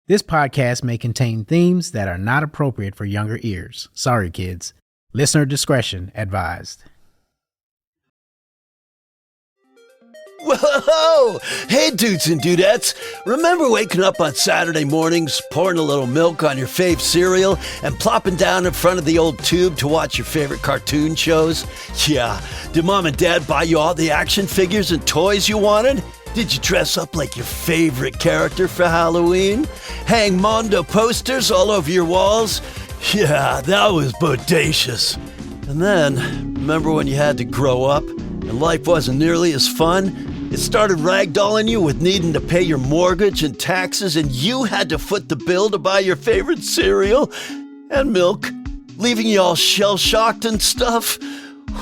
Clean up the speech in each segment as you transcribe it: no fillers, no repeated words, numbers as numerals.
This podcast may contain themes that are not appropriate for younger ears. Sorry, kids. Listener discretion advised. Whoa! Hey, dudes and dudettes. Remember waking up on Saturday mornings, pouring a little milk on your fave cereal, and plopping down in front of the old tube to watch your favorite cartoon shows? Yeah. Did mom and dad buy you all the action figures and toys you wanted? Did you dress up like your favorite character for Halloween? Hang Mondo posters all over your walls? Yeah, that was bodacious. And then, remember when you had to grow up and life wasn't nearly as fun? It started ragdolling you with needing to pay your mortgage and taxes, and you had to foot the bill to buy your favorite cereal and milk, leaving you all shell-shocked and stuff?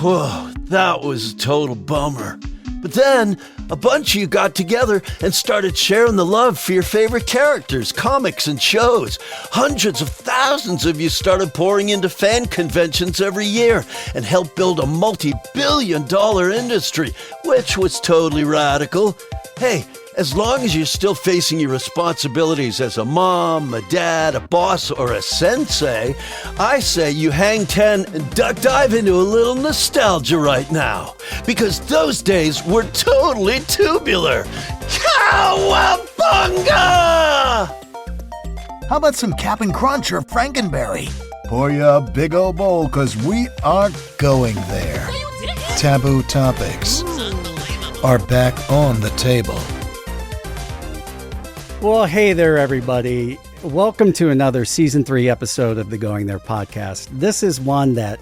Whoa, that was a total bummer. But then, a bunch of you got together and started sharing the love for your favorite characters, comics, and shows. Hundreds of thousands of you started pouring into fan conventions every year and helped build a multi-billion-dollar industry, which was totally radical. Hey, as long as you're still facing your responsibilities as a mom, a dad, a boss, or a sensei, I say you hang 10 and duck dive into a little nostalgia right now. Because those days were totally tubular. Cowabunga! How about some Cap'n Crunch or Frankenberry? Pour you a big old bowl, because we are going there. Taboo topics are back on the table. Well, hey there, everybody. Welcome to another Season 3 episode of the Going There podcast. This is one that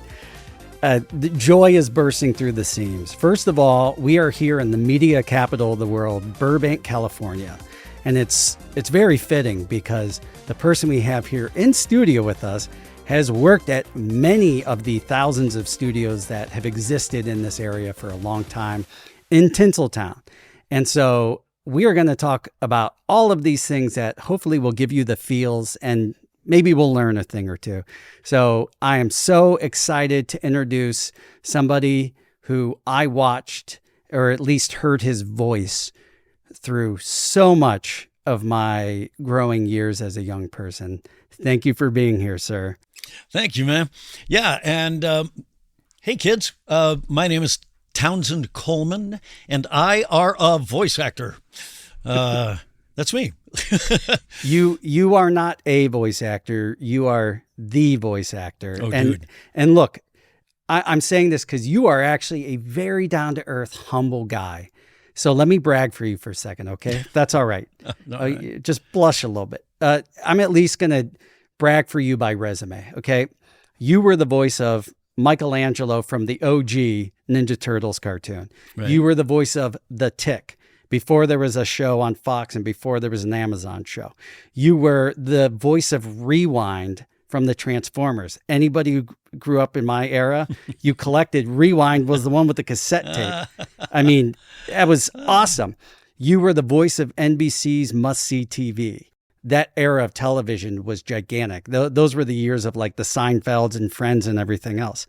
the joy is bursting through the seams. First of all, we are here in the media capital of the world, Burbank, California. And it's very fitting because the person we have here in studio with us has worked at many of the thousands of studios that have existed in this area for a long time in Tinseltown. And so we are going to talk about all of these things that hopefully will give you the feels, and maybe we'll learn a thing or two. So I am so excited to introduce somebody who I watched, or at least heard his voice through so much of my growing years as a young person. Thank you for being here, sir. Thank you, man. Yeah. And hey, kids, my name is Townsend Coleman, and I are a voice actor. That's me. You are not a voice actor. You are the voice actor. Oh, and dude. And look, I'm saying this because you are actually a very down-to-earth, humble guy. So let me brag for you for a second, okay? That's all right. Right. Just blush a little bit. I'm at least going to brag for you by resume, okay? You were the voice of Michelangelo from the OG Ninja Turtles cartoon. Right. You were the voice of The Tick before there was a show on Fox and before there was an Amazon show. You were the voice of Rewind from the Transformers. Anybody who grew up in my era, you collected Rewind was the one with the cassette tape. I mean, that was awesome. You were the voice of NBC's Must See TV. That era of television was gigantic. Those were the years of like the Seinfelds and Friends and everything else.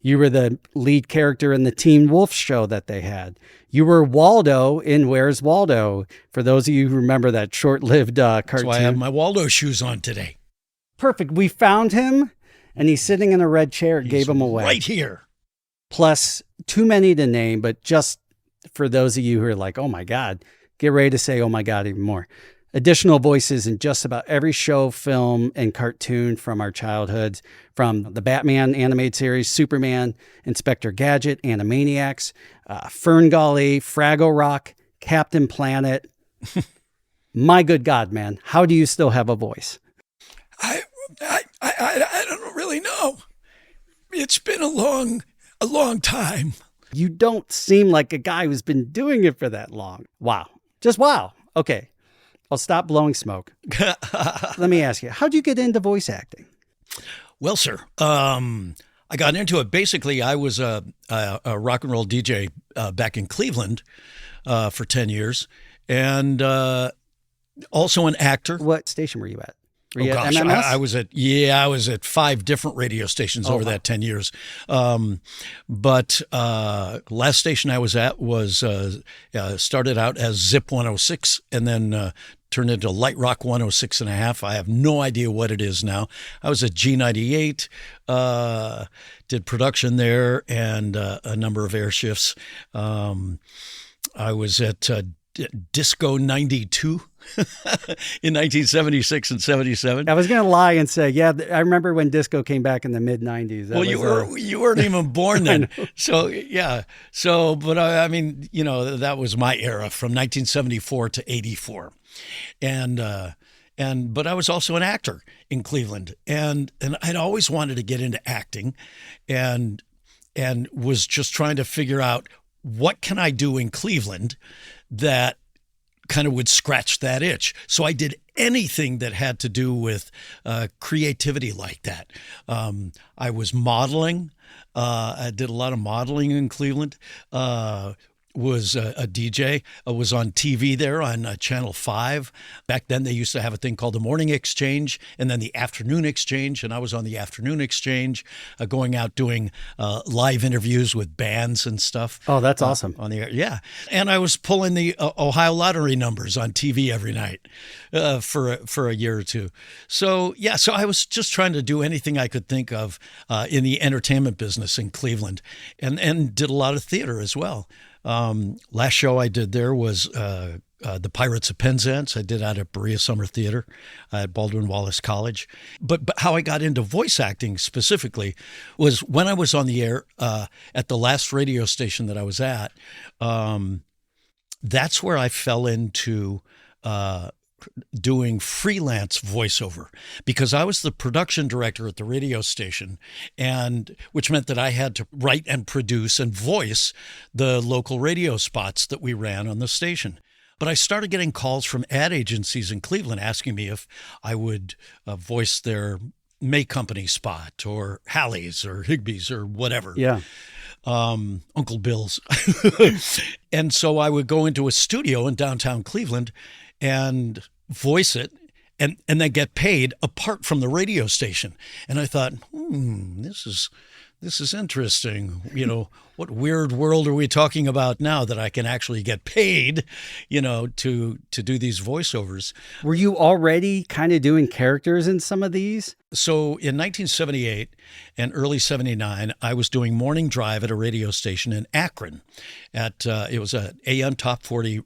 You were the lead character in the Teen Wolf show that they had. You were Waldo in Where's Waldo? For those of you who remember that short-lived cartoon. That's why I have my Waldo shoes on today. Perfect. We found him, and he's sitting in a red chair. He's gave him away. right here. Plus, too many to name, but just for those of you who are like, oh my God, get ready to say, oh my God, even more. Additional voices in just about every show, film, and cartoon from our childhoods, from the Batman animated series, Superman, Inspector Gadget, Animaniacs, Ferngully, Fraggle Rock, Captain Planet. My good God, man, how do you still have a voice? I don't really know. It's been a long time. You don't seem like a guy who's been doing it for that long. Wow. Just wow. Okay. I'll stop blowing smoke. Let me ask you, how'd you get into voice acting? Well, sir, I got into it. Basically, I was a rock and roll DJ back in Cleveland for 10 years, and also an actor. What station were you at? Were Oh you at gosh, MMS? I was at 5 different radio stations over that 10 years. But last station I was at was started out as Zip 106, and then turned into Light Rock 106.5. I have no idea what it is now. I was at G98, did production there and a number of air shifts. I was at Disco 92 in 1976 and 77. I was going to lie and say, yeah, I remember when disco came back in the mid 90s. Well, you weren't even born then. So, yeah. So, but I mean, you know, that was my era from 1974 to 84. But I was also an actor in Cleveland, and I'd always wanted to get into acting, and was just trying to figure out what can I do in Cleveland that kind of would scratch that itch. So I did anything that had to do with creativity like that. I was modeling. I did a lot of modeling in Cleveland. Was a DJ. I was on TV there on Channel 5. Back then, they used to have a thing called the Morning Exchange and then the Afternoon Exchange. And I was on the Afternoon Exchange, going out doing live interviews with bands and stuff. Oh, that's awesome. On the air. Yeah. And I was pulling the Ohio Lottery numbers on TV every night for a year or two. So, yeah, so I was just trying to do anything I could think of in the entertainment business in Cleveland, and did a lot of theater as well. Last show I did there was The Pirates of Penzance. I did out at Berea Summer Theater at Baldwin Wallace College. But how I got into voice acting specifically was when I was on the air at the last radio station that I was at. That's where I fell into doing freelance voiceover, because I was the production director at the radio station, and which meant that I had to write and produce and voice the local radio spots that we ran on the station. But I started getting calls from ad agencies in Cleveland asking me if I would voice their May Company spot or Hallie's or Higbee's or whatever. Yeah. Uncle Bill's. And so I would go into a studio in downtown Cleveland and voice it and then get paid apart from the radio station. And I thought, this is interesting. You know, what weird world are we talking about now that I can actually get paid, you know, to do these voiceovers? Were you already kind of doing characters in some of these? So in 1978 and early 79, I was doing morning drive at a radio station in Akron. It was a AM Top 40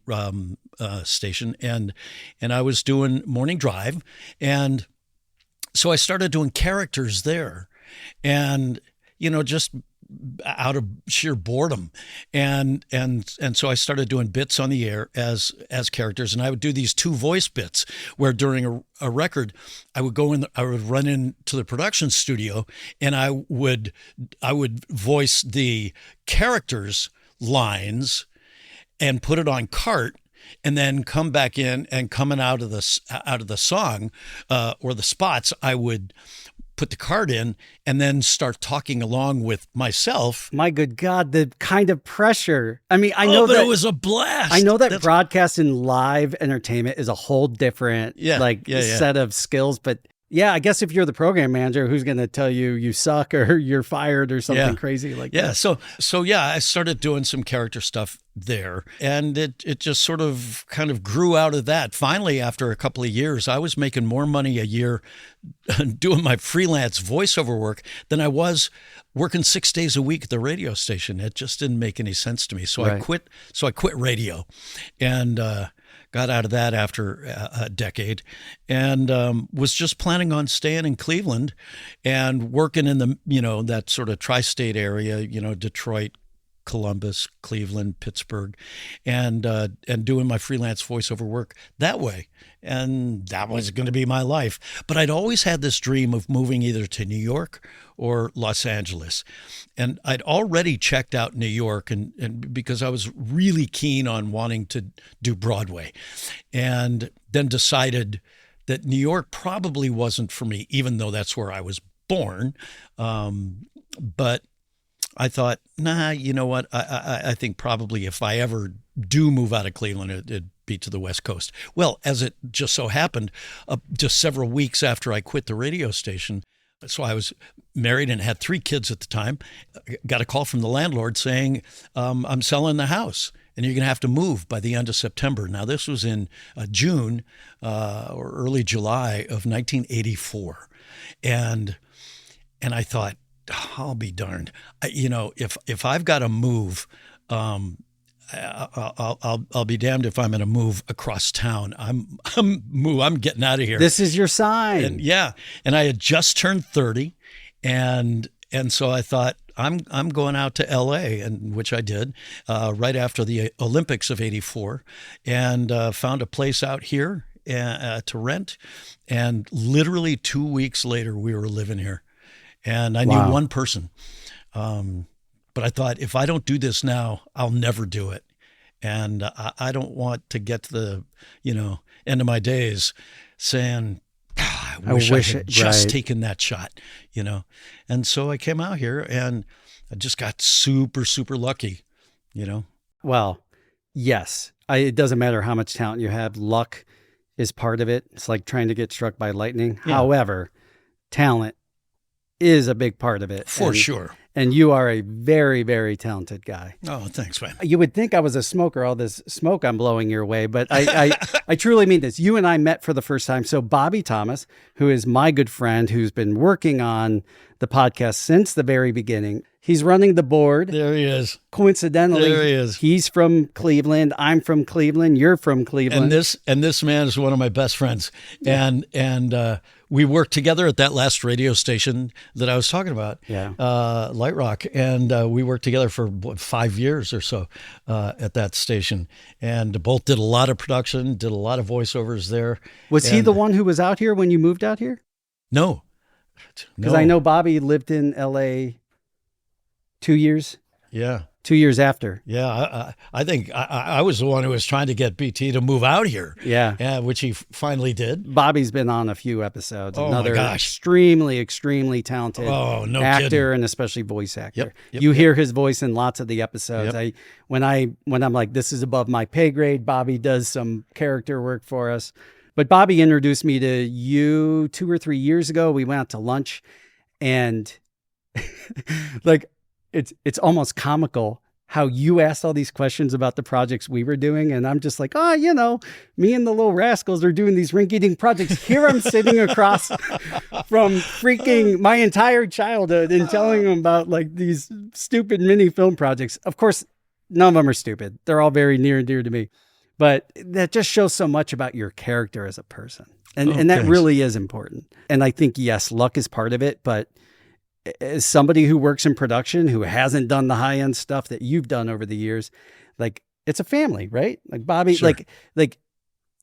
station, and I was doing morning drive, and so I started doing characters there, and you know, just out of sheer boredom, and so I started doing bits on the air as characters, and I would do these 2 voice bits where during a record I would run into the production studio, and I would voice the characters' lines and put it on cart, and then come back in, and coming out of the song or the spots, I would put the card in and then start talking along with myself. My good God, the kind of pressure. I mean, I know that it was a blast. I know that broadcasting live entertainment is a whole different set of skills, but yeah, I guess if you're the program manager, who's going to tell you suck or you're fired or something crazy like that? So I started doing some character stuff there, and it just sort of kind of grew out of that. Finally, after a couple of years, I was making more money a year doing my freelance voiceover work than I was working 6 days a week at the radio station. It just didn't make any sense to me. So I quit radio, and got out of that after a decade, and was just planning on staying in Cleveland and working in the, you know, that sort of tri-state area, you know, Detroit, Columbus, Cleveland, Pittsburgh, and doing my freelance voiceover work that way. And that was going to be my life. But I'd always had this dream of moving either to New York or Los Angeles. And I'd already checked out New York, and because I was really keen on wanting to do Broadway, and then decided that New York probably wasn't for me, even though that's where I was born. But I thought, nah, you know what? I think probably if I ever do move out of Cleveland, it'd be to the West Coast. Well, as it just so happened, just several weeks after I quit the radio station, so I was married and had 3 kids at the time, got a call from the landlord saying, I'm selling the house. and you're going to have to move by the end of September. Now, this was in June or early July of 1984. And I thought, I'll be darned. If I've got to move, I'll be damned if I'm going to move across town. I'm getting out of here. This is your sign. And I had just turned 30, and so I thought, I'm going out to L.A., and which I did right after the Olympics of '84, and found a place out here to rent. And literally 2 weeks later, we were living here, and I knew one person. But I thought, if I don't do this now, I'll never do it, and I don't want to get to the end of my days saying, I wish I had just taken that shot, And so I came out here, and I just got super, super lucky, Well, yes. It doesn't matter how much talent you have. Luck is part of it. It's like trying to get struck by lightning. Yeah. However, talent is a big part of it. For sure. And you are a very, very talented guy. Oh, thanks, man. You would think I was a smoker, all this smoke I'm blowing your way, but I truly mean this. You and I met for the first time. So Bobby Thomas, who is my good friend, who's been working on the podcast since the very beginning, he's running the board. There he is. Coincidentally, there he is. He's from Cleveland. I'm from Cleveland. You're from Cleveland. And this man is one of my best friends. Yeah. And we worked together at that last radio station that I was talking about, Light Rock. And we worked together for 5 years or so at that station. And both did a lot of production, did a lot of voiceovers there. Was he the one who was out here when you moved out here? No. Because I know Bobby lived in L.A. 2 years. Yeah. 2 years after. Yeah. I think I was the one who was trying to get BT to move out here. Yeah. Which he finally did. Bobby's been on a few episodes. Oh, another my gosh. Extremely, extremely talented actor kidding. And especially voice actor. Yep, you hear his voice in lots of the episodes. Yep. When I'm like, this is above my pay grade, Bobby does some character work for us. But Bobby introduced me to you 2 or 3 years ago. We went out to lunch, and like it's almost comical how you asked all these questions about the projects we were doing. And I'm just like, me and the little rascals are doing these rinky-dink projects. Here I'm sitting across from freaking my entire childhood and telling them about like these stupid mini film projects. Of course, none of them are stupid. They're all very near and dear to me. But that just shows so much about your character as a person. And that really is important. And I think, yes, luck is part of it. But as somebody who works in production, who hasn't done the high-end stuff that you've done over the years, like, it's a family, right? Like Bobby, sure. like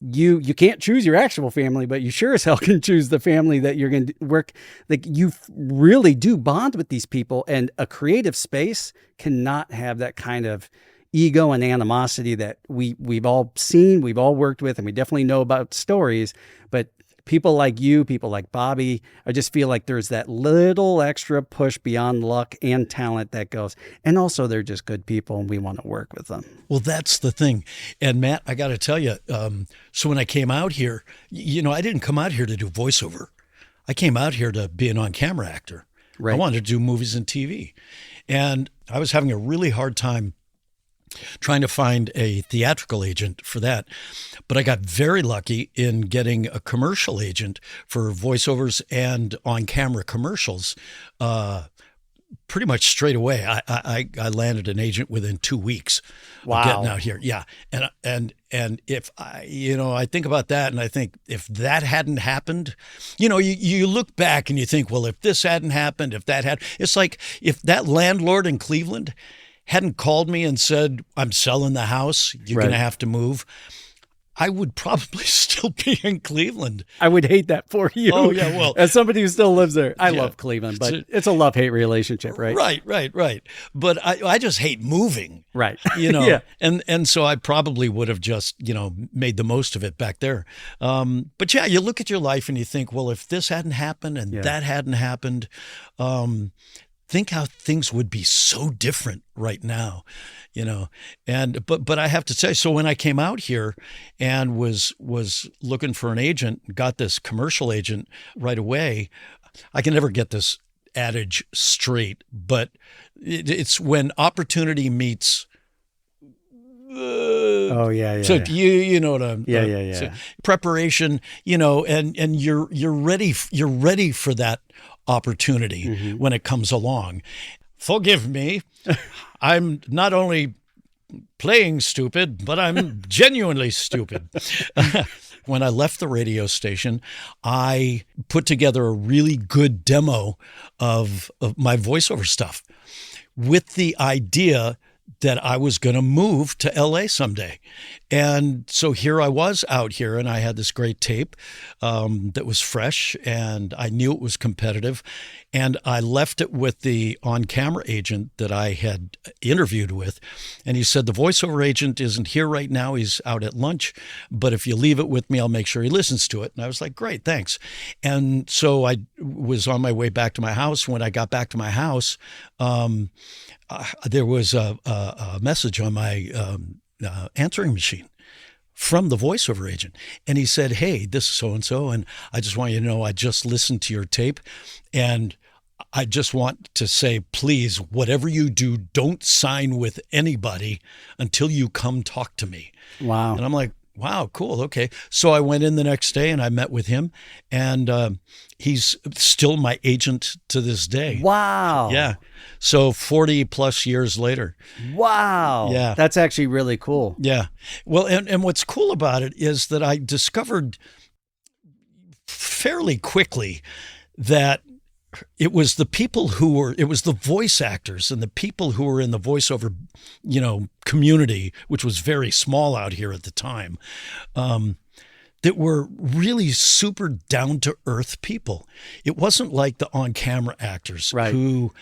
you can't choose your actual family, but you sure as hell can choose the family that you're going to work. Like, you really do bond with these people, and a creative space cannot have that kind of ego and animosity that we've all seen, we've all worked with, and we definitely know about stories. But people like you, people like Bobby, I just feel like there's that little extra push beyond luck and talent that goes. And also, they're just good people, and we want to work with them. Well, that's the thing. And Matt, I got to tell you, so when I came out here, I didn't come out here to do voiceover. I came out here to be an on-camera actor. Right. I wanted to do movies and TV. And I was having a really hard time trying to find a theatrical agent for that. But I got very lucky in getting a commercial agent for voiceovers and on-camera commercials pretty much straight away. I landed an agent within 2 weeks of getting out here. Yeah. And if I think about that, and I think if that hadn't happened, you look back and you think, well, if this hadn't happened, if that had, it's like if that landlord in Cleveland hadn't called me and said, I'm selling the house, you're going to have to move, I would probably still be in Cleveland. I would hate that for you. Oh, yeah, well. As somebody who still lives there, I love Cleveland, but it's a love-hate relationship, right? Right. But I just hate moving. Right. Yeah. And so I probably would have just, made the most of it back there. But yeah, you look at your life and you think, well, if this hadn't happened and that hadn't happened, think how things would be so different right now, and but I have to say, so when I came out here and was looking for an agent, got this commercial agent right away. I can never get this adage straight, but it's when opportunity meets Oh yeah. So you know what I'm Yeah. so preparation, and you're ready for that opportunity when it comes along. Forgive me. I'm not only playing stupid, but I'm genuinely stupid. When I left the radio station, I put together a really good demo of my voiceover stuff with the idea that I was going to move to LA someday. And so here I was out here, and I had this great tape that was fresh, and I knew it was competitive. And I left it with the on-camera agent that I had interviewed with. And he said, the voiceover agent isn't here right now. He's out at lunch. But if you leave it with me, I'll make sure he listens to it. And I was like, great, thanks. And so I was on my way back to my house. When I got back to my house, there was a message on my answering machine from the voiceover agent. And he said, hey, this is so-and-so, and I just want you to know I just listened to your tape, and I just want to say, please, whatever you do, don't sign with anybody until you come talk to me. Wow. And I'm like, wow, cool. Okay. So I went in the next day and I met with him, and he's still my agent to this day. Wow. Yeah. So 40 plus years later. Wow. Yeah. That's actually really cool. Yeah. Well, and what's cool about it is that I discovered fairly quickly that it was the voice actors and the people who were in the voiceover, community, which was very small out here at the time, that were really super down to earth people. It wasn't like the on-camera actors who,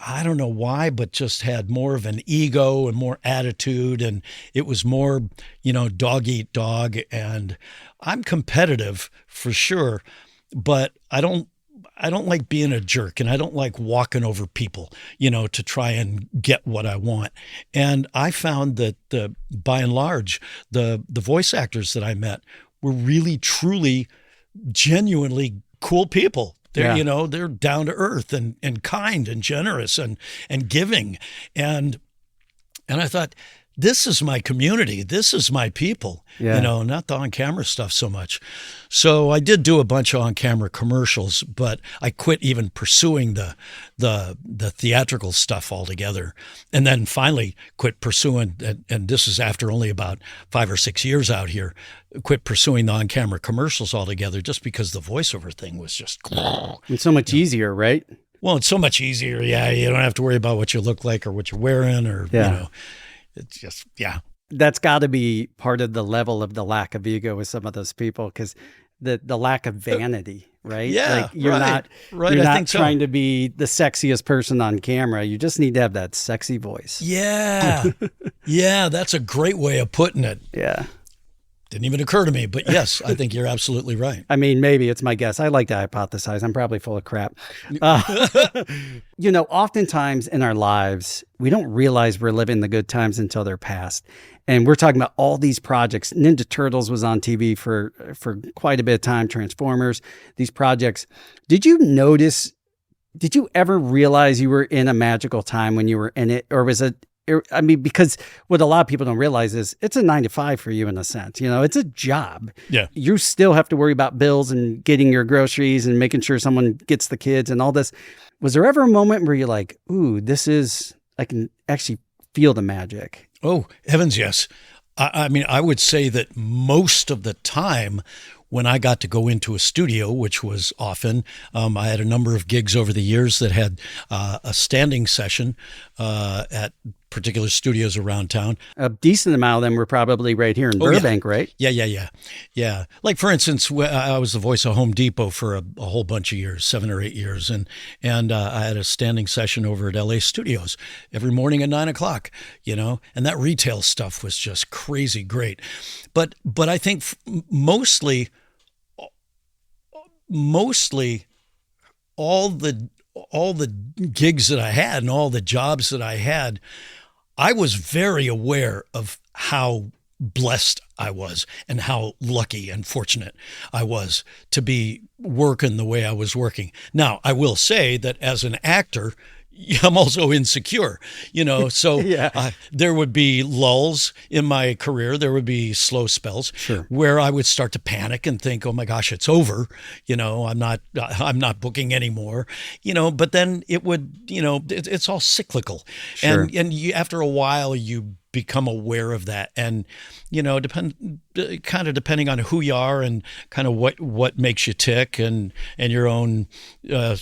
I don't know why, but just had more of an ego and more attitude. And it was more, dog eat dog. And I'm competitive for sure, but I don't like being a jerk, and I don't like walking over people, to try and get what I want. And I found that by and large, the voice actors that I met were really, truly, genuinely cool people. They're, they're down to earth and kind and generous and giving. And I thought, this is my community. This is my people, not the on-camera stuff so much. So I did do a bunch of on-camera commercials, but I quit even pursuing the theatrical stuff altogether. And then finally quit pursuing, and this is after only about 5 or 6 years out here, quit pursuing the on-camera commercials altogether, just because the voiceover thing was just... It's so much easier, right? Well, it's so much easier. Yeah, you don't have to worry about what you look like or what you're wearing or, It's just, That's got to be part of the level of the lack of ego with some of those people, because the lack of vanity, right? Yeah, like you're not trying to be the sexiest person on camera. You just need to have that sexy voice. Yeah. Yeah, that's a great way of putting it. Yeah. Didn't even occur to me, but yes, I think you're absolutely right. I mean, maybe it's my guess. I like to hypothesize. I'm probably full of crap. Oftentimes in our lives, we don't realize we're living the good times until they're past. And we're talking about all these projects. Ninja Turtles was on TV for quite a bit of time, Transformers, these projects. Did you ever realize you were in a magical time when you were in it? Or was it, because what a lot of people don't realize is it's a 9 to 5 for you in a sense. It's a job. Yeah. You still have to worry about bills and getting your groceries and making sure someone gets the kids and all this. Was there ever a moment where you're like, ooh, I can actually feel the magic? Oh, heavens, yes. I mean, I would say that most of the time when I got to go into a studio, which was often, I had a number of gigs over the years that had a standing session at particular studios around town. A decent amount of them were probably right here in Burbank, right? Yeah. Like, for instance, I was the voice of Home Depot for a whole bunch of years, 7 or 8 years. And I had a standing session over at LA Studios every morning at 9 o'clock, and that retail stuff was just crazy great. But I think mostly all the gigs that I had and all the jobs that I had, I was very aware of how blessed I was and how lucky and fortunate I was to be working the way I was working. Now, I will say that as an actor, I'm also insecure, so Yeah. there would be lulls in my career. There would be slow spells Sure. where I would start to panic and think, oh my gosh, it's over. I'm not booking anymore, but then it would, it's all cyclical. Sure. And after a while, you become aware of that. And, depending on who you are and kind of what makes you tick and your own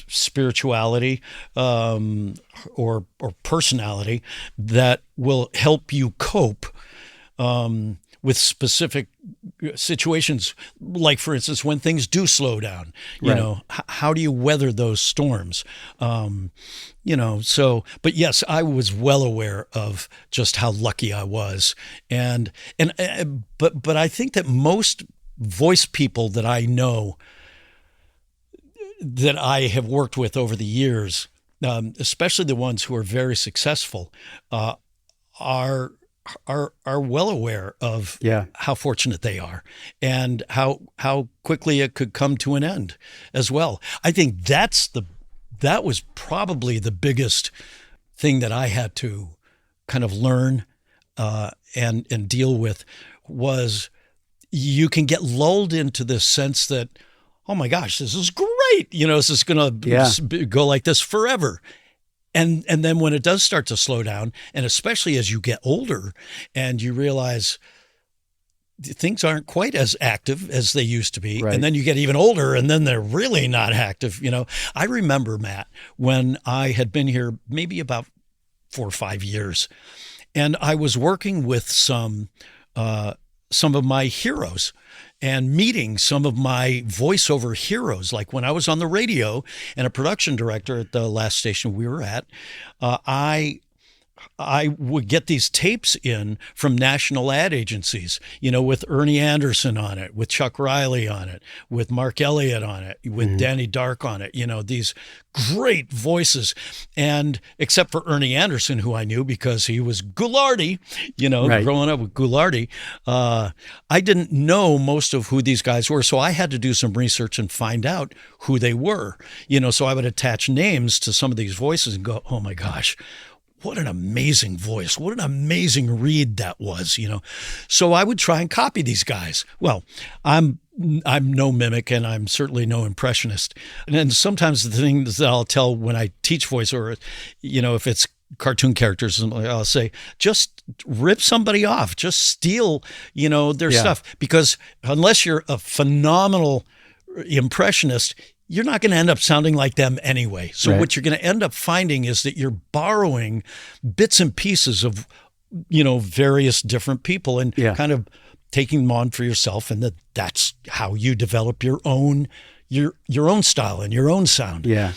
spirituality or personality that will help you cope with specific situations, like, for instance, when things do slow down, how do you weather those storms? But yes, I was well aware of just how lucky I was. But I think that most voice people that I know that I have worked with over the years, especially the ones who are very successful, are well aware of how fortunate they are and how quickly it could come to an end as well. I think that was probably the biggest thing that I had to kind of learn and deal with was you can get lulled into this sense that, oh my gosh, this is great. This is going to go like this forever. And then when it does start to slow down, and especially as you get older and you realize things aren't quite as active as they used to be, and then you get even older and then they're really not active. I remember, Matt, when I had been here maybe about 4 or 5 years, and I was working with some of my heroes and meeting some of my voiceover heroes. Like when I was on the radio and a production director at the last station we were at, I would get these tapes in from national ad agencies, with Ernie Anderson on it, with Chuck Riley on it, with Mark Elliott on it, with Danny Dark on it, these great voices. And except for Ernie Anderson, who I knew because he was Ghoulardi, growing up with Ghoulardi, I didn't know most of who these guys were. So I had to do some research and find out who they were, so I would attach names to some of these voices and go, oh my gosh, what an amazing voice. What an amazing read that was, So I would try and copy these guys. Well, I'm no mimic and I'm certainly no impressionist. And then sometimes the things that I'll tell when I teach voice or, if it's cartoon characters, I'll say, just rip somebody off, just steal, their stuff. Because unless you're a phenomenal impressionist, you're not going to end up sounding like them anyway. So what you're going to end up finding is that you're borrowing bits and pieces of, various different people and kind of taking them on for yourself. And that's how you develop your own style and your own sound. Yeah.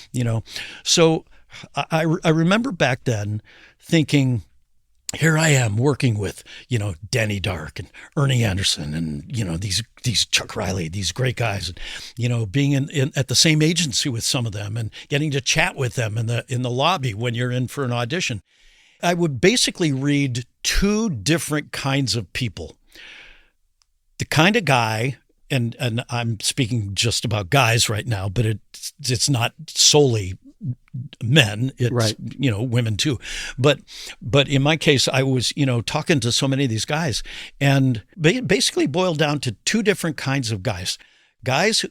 So I remember back then thinking, here I am working with, Danny Dark and Ernie Anderson and, these Chuck Riley, these great guys, and, being in at the same agency with some of them and getting to chat with them in the lobby when you're in for an audition. I would basically read 2 different kinds of people. The kind of guy, and I'm speaking just about guys right now, but it's not solely men, it's women too, but in my case I was talking to so many of these guys, and basically boiled down to 2 different kinds of guys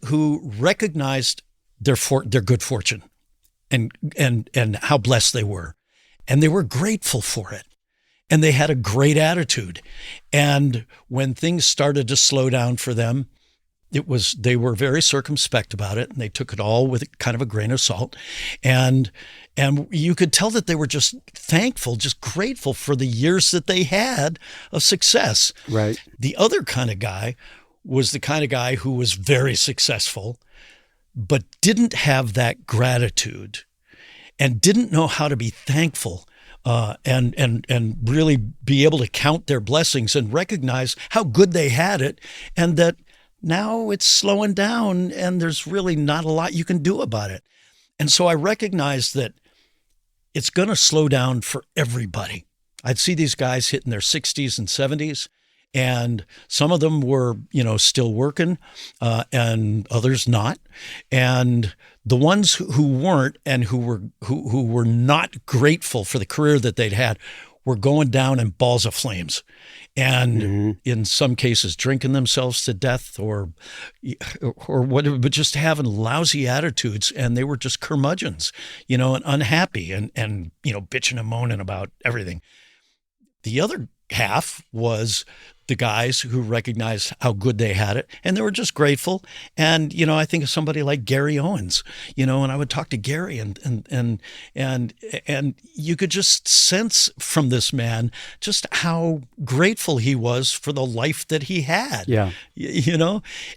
who recognized their good fortune and how blessed they were, and they were grateful for it, and they had a great attitude, and when things started to slow down for them, they were very circumspect about it, and they took it all with kind of a grain of salt. And you could tell that they were just thankful, just grateful for the years that they had of success. Right. The other kind of guy was the kind of guy who was very successful, but didn't have that gratitude and didn't know how to be thankful and really be able to count their blessings and recognize how good they had it, and that now it's slowing down and there's really not a lot you can do about it. And so I recognized that it's going to slow down for everybody. I'd see these guys hitting their 60s and 70s, And some of them were, still working, and others not. And the ones who weren't and who were not grateful for the career that they'd had were going down in balls of flames, and in some cases drinking themselves to death or whatever, but just having lousy attitudes, and they were just curmudgeons, and unhappy and bitching and moaning about everything. The other half was the guys who recognized how good they had it, and they were just grateful. And I think of somebody like Gary Owens, and I would talk to Gary, and you could just sense from this man just how grateful he was for the life that he had. Yeah,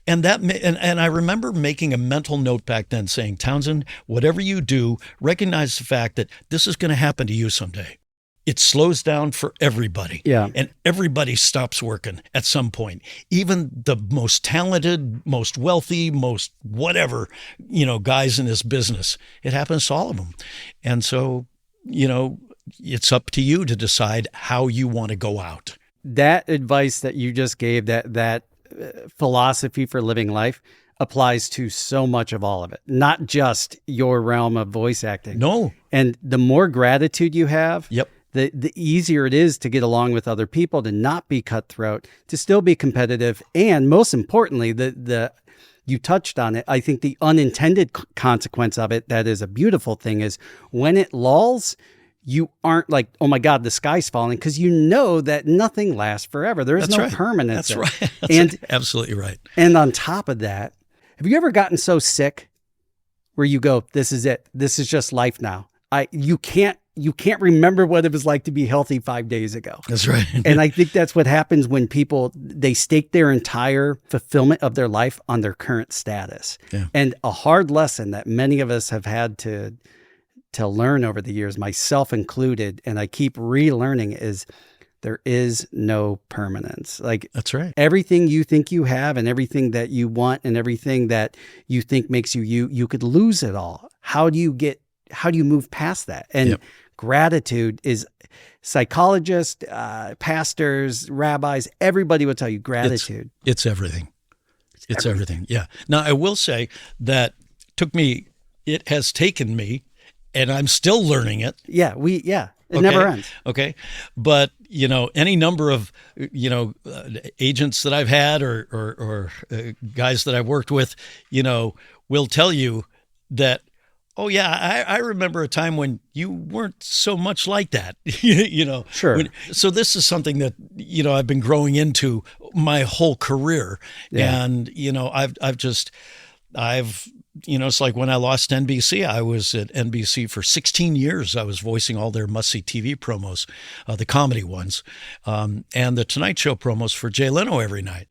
and I remember making a mental note back then, saying, Townsend, whatever you do, recognize the fact that this is going to happen to you someday. It slows down for everybody. Yeah. And everybody stops working at some point. Even the most talented, most wealthy, most whatever, guys in this business. It happens to all of them. And so, it's up to you to decide how you want to go out. That advice that you just gave, that philosophy for living life, applies to so much of all of it, not just your realm of voice acting. No. And the more gratitude you have, Yep. the easier it is to get along with other people, to not be cutthroat, to still be competitive. And most importantly, you touched on it. I think the unintended consequence of it, that is a beautiful thing, is when it lulls, you aren't like, oh my God, the sky's falling, because you know that nothing lasts forever. There is no permanence. That's right. And absolutely right. And on top of that, have you ever gotten so sick where you go, this is it. This is just life now. You can't remember what it was like to be healthy 5 days ago. That's right. And I think that's what happens when people, they stake their entire fulfillment of their life on their current status. Yeah. And a hard lesson that many of us have had to learn over the years, myself included, and I keep relearning, is there is no permanence. Like, that's right. Everything you think you have and everything that you want and everything that you think makes you could lose it all. How do you move past that? And gratitude is, psychologists, pastors, rabbis, everybody will tell you gratitude. It's everything. It's everything. Yeah. Now, I will say that it has taken me, and I'm still learning it. Yeah. It never ends. Okay. But, any number of, agents that I've had or guys that I've worked with, will tell you that, oh yeah, I remember a time when you weren't so much like that, Sure. So this is something that, I've been growing into my whole career. Yeah. And, it's like when I lost NBC, I was at NBC for 16 years. I was voicing all their must-see TV promos, the comedy ones, and the Tonight Show promos for Jay Leno every night.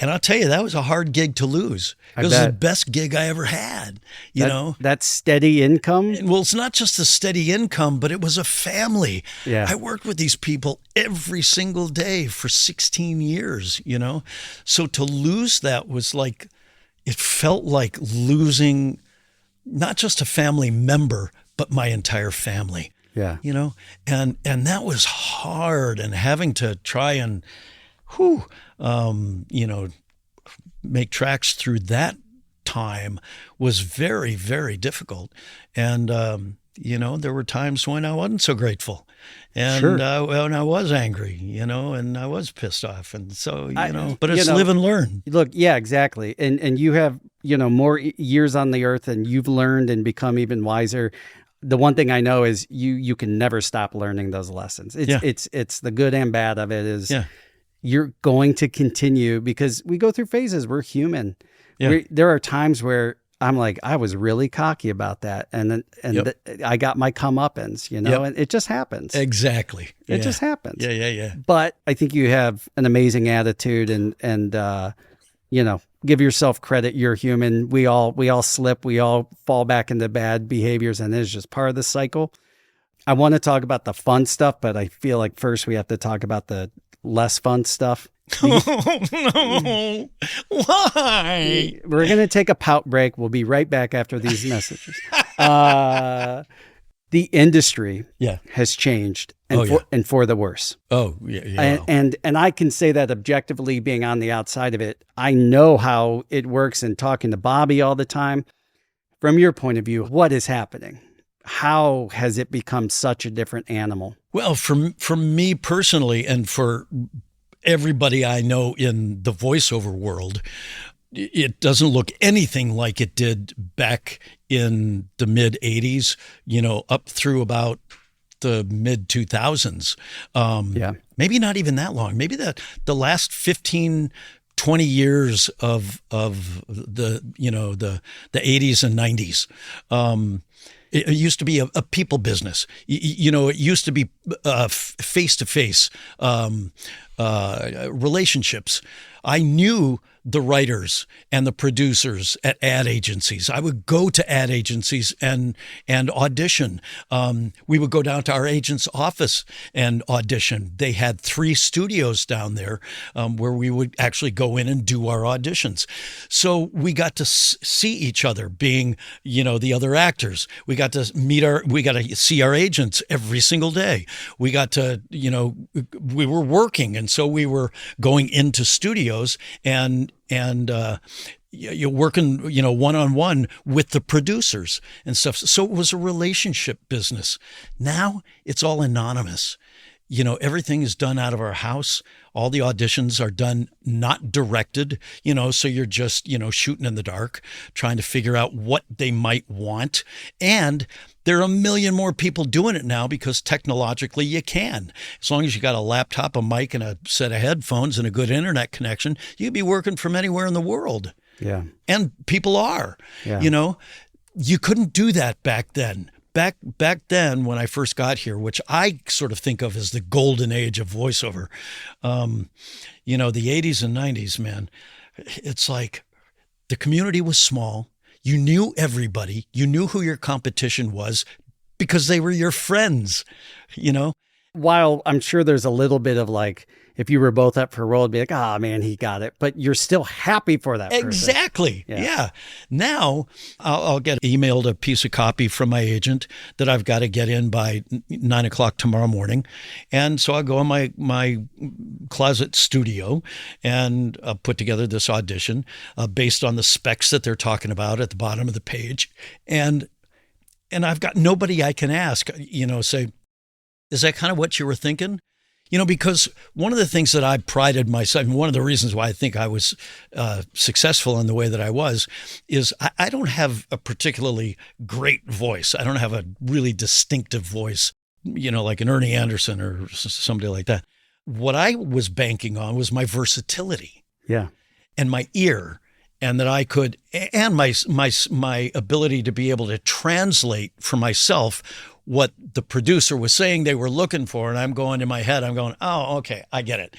And I'll tell you, that was a hard gig to lose. It was the best gig I ever had, That steady income? Well, it's not just a steady income, but it was a family. Yeah. I worked with these people every single day for 16 years, So to lose that was like, it felt like losing not just a family member, but my entire family. Yeah. And that was hard, and having to try and, make tracks through that time was very, very difficult. And, there were times when I wasn't so grateful, and Sure. when I was angry, and I was pissed off. And so, but it's live and learn. Look, yeah, exactly. And you have, more years on the earth, and you've learned and become even wiser. The one thing I know is you can never stop learning those lessons. It's the good and bad of it is you're going to continue, because we go through phases. We're human. Yeah. There are times where I'm like, I was really cocky about that. And I got my comeuppance, and it just happens. Exactly. It just happens. Yeah. But I think you have an amazing attitude, and give yourself credit. You're human. We all slip. We all fall back into bad behaviors, and it's just part of the cycle. I want to talk about the fun stuff, but I feel like first we have to talk about the less fun stuff. Oh, no. Why? We're going to take a pout break. We'll be right back after these messages. The industry Yeah. has changed, and Oh, yeah. and for the worse. Oh, yeah. And I can say that objectively, being on the outside of it. I know how it works, and talking to Bobby all the time. From your point of view, what is happening? How has it become such a different animal? Well, for me personally, and for everybody I know in the voiceover world, it doesn't look anything like it did back in the mid 80s, up through about the mid 2000s. Maybe not even that long. Maybe the last 15, 20 years of the 80s and 90s. It used to be a people business. It used to be face-to-face relationships. I knew the writers and the producers at ad agencies. I would go to ad agencies and audition. We would go down to our agent's office and audition. They had 3 studios down there where we would actually go in and do our auditions. So we got to see each other, being the other actors. We got to see our agents every single day. We got to we were working, and so we were going into studios and you're working, one-on-one with the producers and stuff. So it was a relationship business. Now it's all anonymous. Everything is done out of our house. All the auditions are done, not directed, so you're just, shooting in the dark, trying to figure out what they might want. And there are a million more people doing it now because technologically you can. As long as you got a laptop, a mic, and a set of headphones and a good internet connection, you could be working from anywhere in the world. Yeah. And people are. Yeah. You couldn't do that back then. Back then, when I first got here, which I sort of think of as the golden age of voiceover, the 80s and 90s, man, it's like the community was small. You knew everybody. You knew who your competition was because they were your friends, While I'm sure there's a little bit of like, if you were both up for a role, it'd be like, oh man, he got it. But you're still happy for that person. Exactly. Yeah. Now I'll get emailed a piece of copy from my agent that I've got to get in by 9 o'clock tomorrow morning. And so I go in my closet studio and put together this audition based on the specs that they're talking about at the bottom of the page. And I've got nobody I can ask, say, is that kind of what you were thinking? Because one of the things that I prided myself, and one of the reasons why I think I was successful in the way that I was, is I don't have a particularly great voice. I don't have a really distinctive voice, like an Ernie Anderson or somebody like that. What I was banking on was my versatility. Yeah. And my ear, and that I could, and my ability to be able to translate for myself what the producer was saying they were looking for. And I'm going in my head, oh, okay, I get it.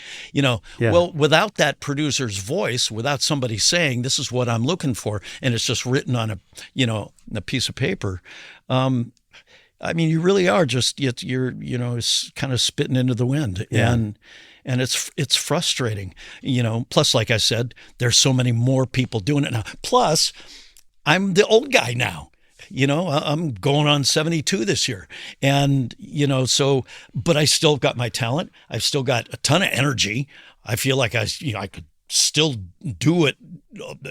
Well, without that producer's voice, without somebody saying, this is what I'm looking for, and it's just written on a piece of paper. You really are just, you're kind of spitting into the wind. Yeah. And it's frustrating, plus, like I said, there's so many more people doing it now. Plus I'm the old guy now. I'm going on 72 this year. And, but I still got my talent. I've still got a ton of energy. I feel like I could still do it.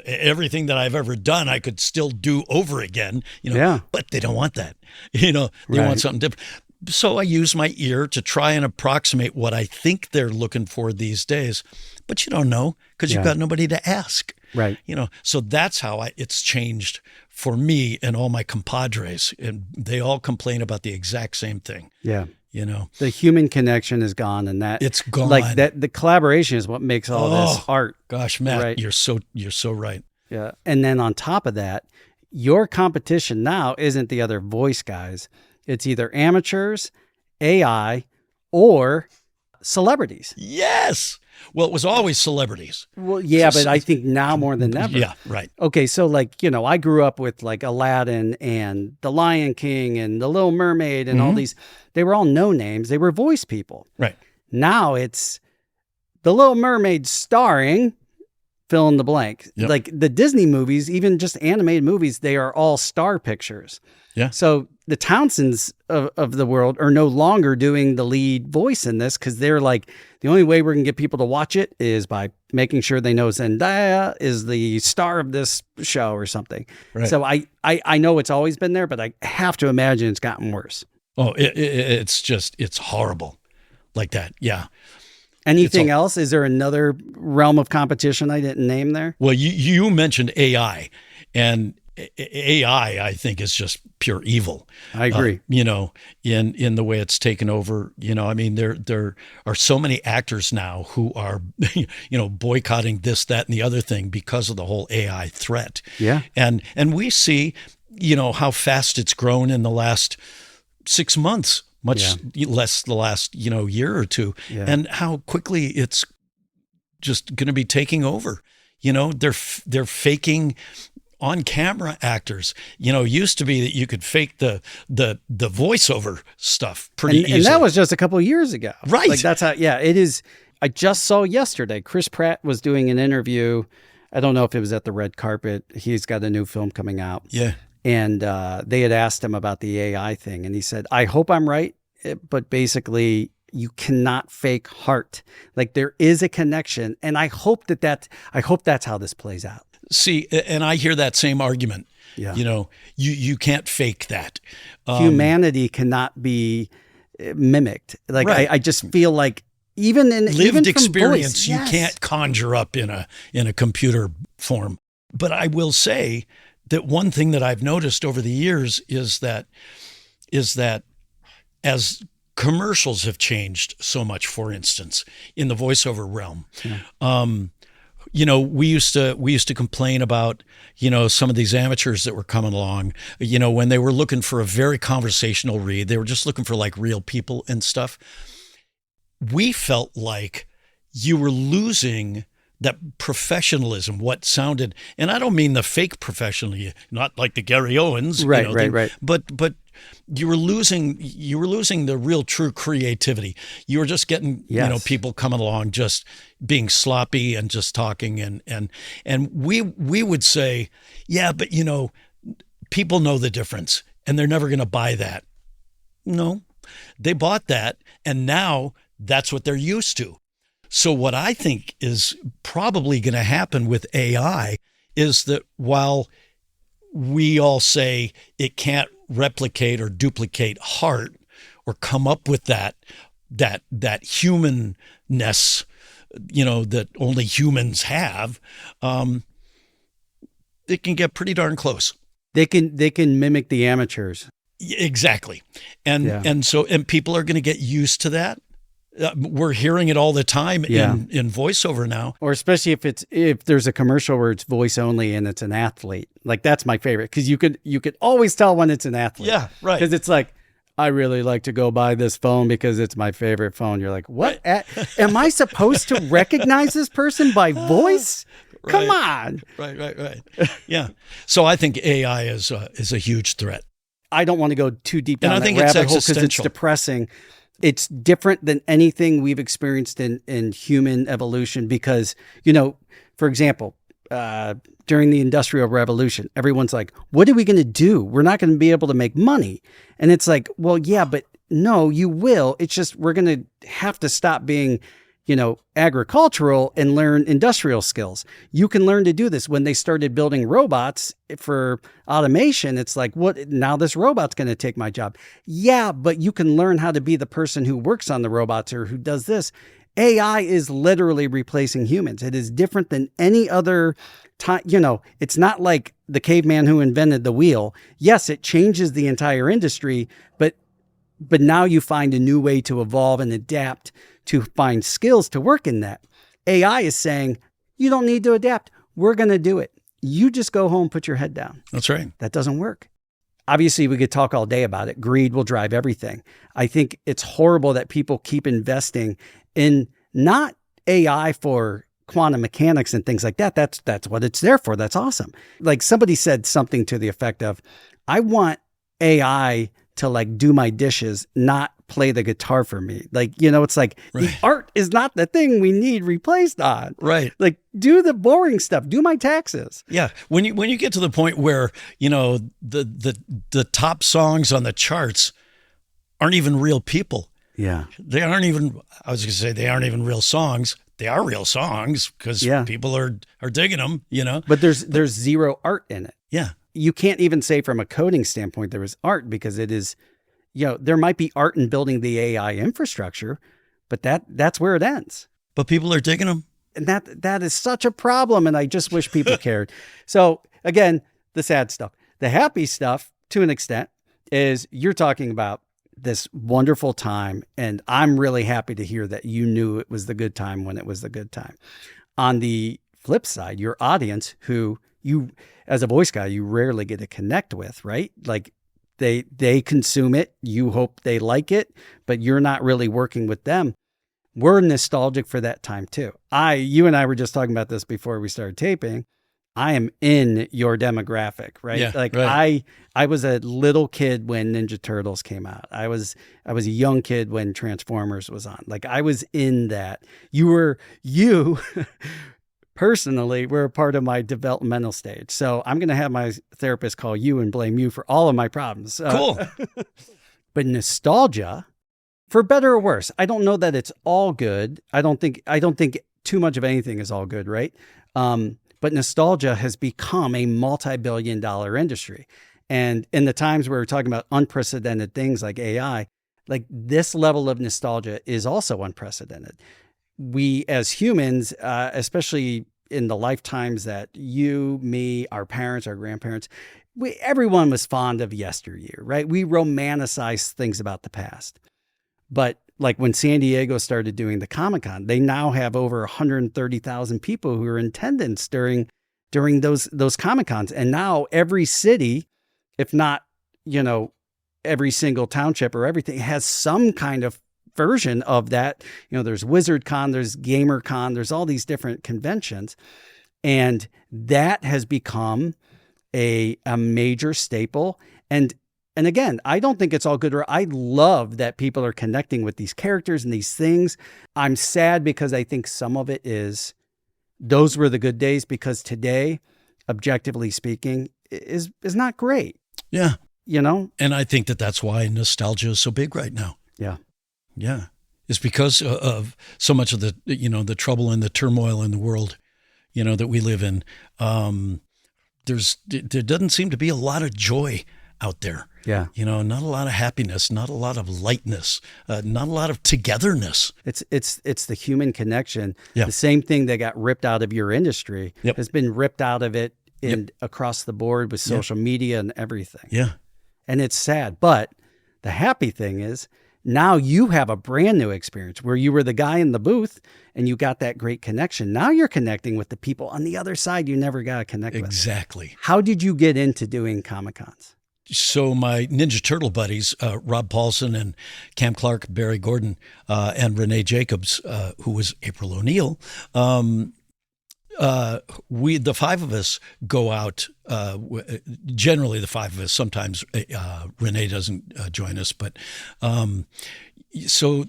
Everything that I've ever done, I could still do over again, but they don't want that. They want something different. So I use my ear to try and approximate what I think they're looking for these days. But you don't know because you've got nobody to ask. Right. So that's how it's changed for me and all my compadres. And they all complain about the exact same thing. Yeah. The human connection is gone, and that it's gone. Like that, the collaboration is what makes all this art. Gosh, Matt, right? You're so right. Yeah. And then on top of that, your competition now isn't the other voice guys. It's either amateurs, AI, or celebrities. Yes. Well, it was always celebrities. Well, yeah, but I think now more than ever. Yeah, right. Okay, so I grew up with like Aladdin and The Lion King and The Little Mermaid and all these. They were all no names. They were voice people. Right. Now it's The Little Mermaid starring fill in the blank. Yep. Like the Disney movies, even just animated movies, they are all star pictures. Yeah. So the Townsends of the world are no longer doing the lead voice in this because they're like, the only way we're going to get people to watch it is by making sure they know Zendaya is the star of this show or something. Right. So I know it's always been there, but I have to imagine it's gotten worse. Oh, it's horrible like that. Yeah. Anything else? Is there another realm of competition I didn't name there? Well, you mentioned AI, and AI, I think, is just pure evil. I agree. In the way it's taken over. I mean, there are so many actors now who are, boycotting this, that, and the other thing because of the whole AI threat. Yeah. And we see, how fast it's grown in the last 6 months, much less the last, year or two, and how quickly it's just going to be taking over. They're faking on camera actors. Used to be that you could fake the voiceover stuff pretty easily. And that was just a couple of years ago. Right. Like that's how, it is. I just saw yesterday, Chris Pratt was doing an interview. I don't know if it was at the red carpet. He's got a new film coming out. Yeah. And they had asked him about the AI thing. And he said, I hope I'm right. But basically, you cannot fake heart. Like there is a connection. And I hope that's how this plays out. See, and I hear that same argument. Yeah. You can't fake that. Humanity cannot be mimicked. Like Right. I just feel like even in lived even from experience, voice, you yes. can't conjure up in a computer form. But I will say that one thing that I've noticed over the years is that as commercials have changed so much, for instance, in the voiceover realm. Yeah. We used to complain about, some of these amateurs that were coming along, when they were looking for a very conversational read, they were just looking for like real people and stuff. We felt like you were losing that professionalism, what sounded, and I don't mean the fake professionally, not like the Gary Owens, Right. but you were losing the real true creativity. You were just getting, people coming along, just being sloppy and just talking. And we would say, yeah, but people know the difference and they're never going to buy that. No, they bought that. And now that's what they're used to. So what I think is probably going to happen with AI is that while we all say it can't replicate or duplicate heart or come up with that humanness, that only humans have, it can get pretty darn close. They can mimic the amateurs. Exactly. And so people are going to get used to that. We're hearing it all the time in voiceover now. Or especially if there's a commercial where it's voice only and it's an athlete. Like that's my favorite because you could always tell when it's an athlete. Yeah, right. Because it's like, I really like to go buy this phone because it's my favorite phone. You're like, what? Right. Am I supposed to recognize this person by voice? Right. Come on. Right. Yeah. So I think AI is a huge threat. I don't want to go too deep down that think it's rabbit hole because it's existential. depressing. It's different than anything we've experienced in human evolution because, for example, during the Industrial Revolution, everyone's like, what are we going to do? We're not going to be able to make money. And it's like, well, yeah, but no, you will. It's just we're going to have to stop being, agricultural and learn industrial skills. You can learn to do this. When they started building robots for automation, it's like, what? Now this robot's going to take my job. Yeah, but you can learn how to be the person who works on the robots or who does this. AI is literally replacing humans. It is different than any other time. It's not like the caveman who invented the wheel. Yes, it changes the entire industry, but now you find a new way to evolve and adapt to find skills to work in that. AI is saying, you don't need to adapt. We're going to do it. You just go home, put your head down. That's right. That doesn't work. Obviously, we could talk all day about it. Greed will drive everything. I think it's horrible that people keep investing in not AI for quantum mechanics and things like that. That's what it's there for. That's awesome. Like somebody said something to the effect of, I want AI to like do my dishes, not play the guitar for me. Like, it's like the art is not the thing we need replaced on. Right. Like, do the boring stuff. Do my taxes. Yeah. When you get to the point where, the top songs on the charts aren't even real people. Yeah. They aren't even real songs. They are real songs because people are digging them, But there's zero art in it. Yeah. You can't even say from a coding standpoint there is art, because it is, there might be art in building the AI infrastructure, but that's where it ends. But people are digging them. And that is such a problem, and I just wish people cared. So again, the sad stuff. The happy stuff, to an extent, is you're talking about this wonderful time, and I'm really happy to hear that you knew it was the good time when it was the good time. On the flip side, your audience, who you, as a voice guy, you rarely get to connect with, right? Like they consume it, you hope they like it, but you're not really working with them. We're nostalgic for that time too. You and I were just talking about this before we started taping. I am in your demographic, right? Yeah, like right. I was a little kid when Ninja Turtles came out. I was a young kid when Transformers was on. Like, I was in that. You personally were a part of my developmental stage. So I'm going to have my therapist call you and blame you for all of my problems. Cool. But nostalgia, for better or worse, I don't know that it's all good. I don't think too much of anything is all good, right? But nostalgia has become a multi-billion-dollar industry. And in the times where we're talking about unprecedented things like AI, like this level of nostalgia is also unprecedented. We as humans, especially in the lifetimes that you, me, our parents, our grandparents, everyone was fond of yesteryear, right? We romanticize things about the past. But like when San Diego started doing the Comic-Con, they now have over 130,000 people who are in attendance during those Comic-Cons. And now every city, if not, every single township or everything, has some kind of version of that. There's WizardCon, there's GamerCon, there's all these different conventions. And that has become a major staple. And again, I don't think it's all good. I love that people are connecting with these characters and these things. I'm sad because I think some of it is, those were the good days, because today, objectively speaking, is not great. Yeah. And I think that's why nostalgia is so big right now. Yeah. Yeah. It's because of so much of the, the trouble and the turmoil in the world, that we live in. There doesn't seem to be a lot of joy out there. Yeah. Not a lot of happiness, not a lot of lightness, not a lot of togetherness. It's the human connection. Yeah. The same thing that got ripped out of your industry has been ripped out of it across the board with social media and everything. Yeah. And it's sad. But the happy thing is, now you have a brand new experience where you were the guy in the booth and you got that great connection. Now you're connecting with the people on the other side you never got to connect with. Exactly. How did you get into doing Comic-Cons? So my Ninja Turtle buddies, Rob Paulson and Cam Clark, Barry Gordon, and Renee Jacobs, who was April O'Neil, the five of us go out, generally the five of us, sometimes Renee doesn't join us, but so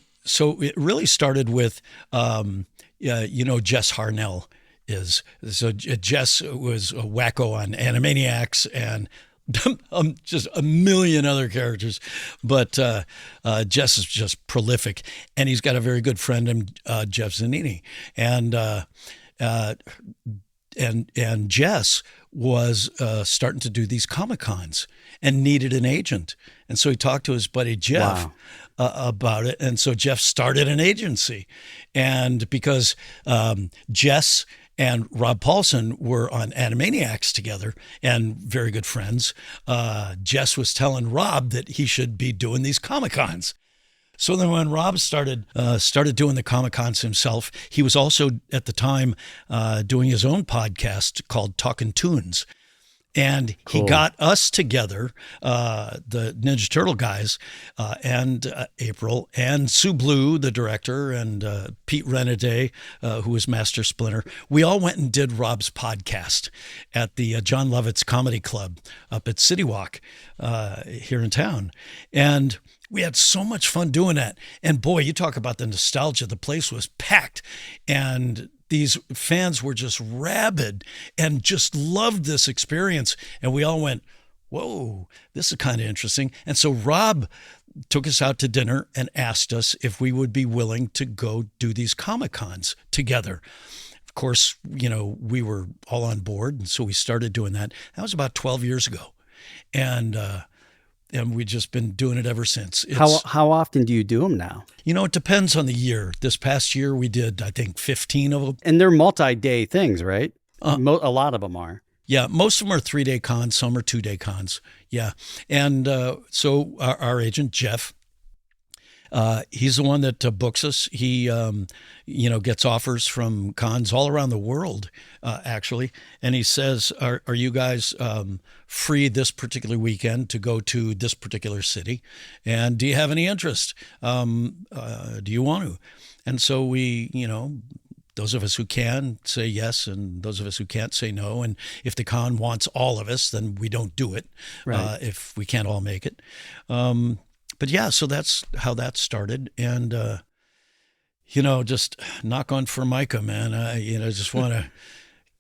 it really started with, Jess Harnell Jess was a wacko on Animaniacs and just a million other characters, but Jess is just prolific, and he's got a very good friend named Jeff Zanini, and Jess was starting to do these Comic-Cons and needed an agent, and so he talked to his buddy Jeff about it, and so Jeff started an agency, and because Jess and Rob Paulson were on Animaniacs together and very good friends, Jess was telling Rob that he should be doing these Comic-Cons. So then when Rob started doing the Comic-Cons himself, he was also at the time doing his own podcast called Talkin' Tunes. And Cool. he got us together, the Ninja Turtle guys, and April, and Sue Blue, the director, and Pete Renaday, who was Master Splinter. We all went and did Rob's podcast at the John Lovitz Comedy Club up at City Walk here in town. And we had so much fun doing that. And boy, you talk about the nostalgia. The place was packed. And these fans were just rabid and just loved this experience. And we all went, whoa, this is kind of interesting. And so Rob took us out to dinner and asked us if we would be willing to go do these Comic-Cons together. Of course, we were all on board. And so we started doing that. That was about 12 years ago. And we've just been doing it ever since. How often do you do them now? It depends on the year. This past year we did, I think, 15 of them. And they're multi-day things, right? A lot of them are. Yeah, most of them are 3-day cons. Some are 2-day cons. Yeah. And so our agent, Jeff, he's the one that books us. He, gets offers from cons all around the world, actually. And he says, are you guys free this particular weekend to go to this particular city? And do you have any interest? Do you want to? And so we, those of us who can say yes, and those of us who can't say no. And if the con wants all of us, then we don't do it, Right. if we can't all make it. But yeah, so that's how that started. And, just knock on Formica, man. I just want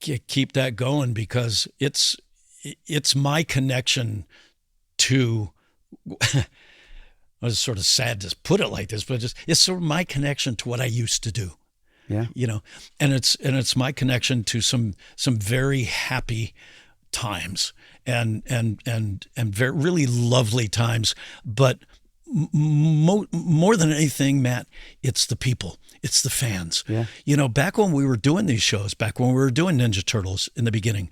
to keep that going because it's my connection to, it's sort of sad to put it like this, but it's sort of my connection to what I used to do. Yeah. And it's my connection to some very happy times and very really lovely times, but more than anything, Matt, it's the people, it's the fans. Yeah. Back when we were doing these shows, back when we were doing Ninja Turtles in the beginning,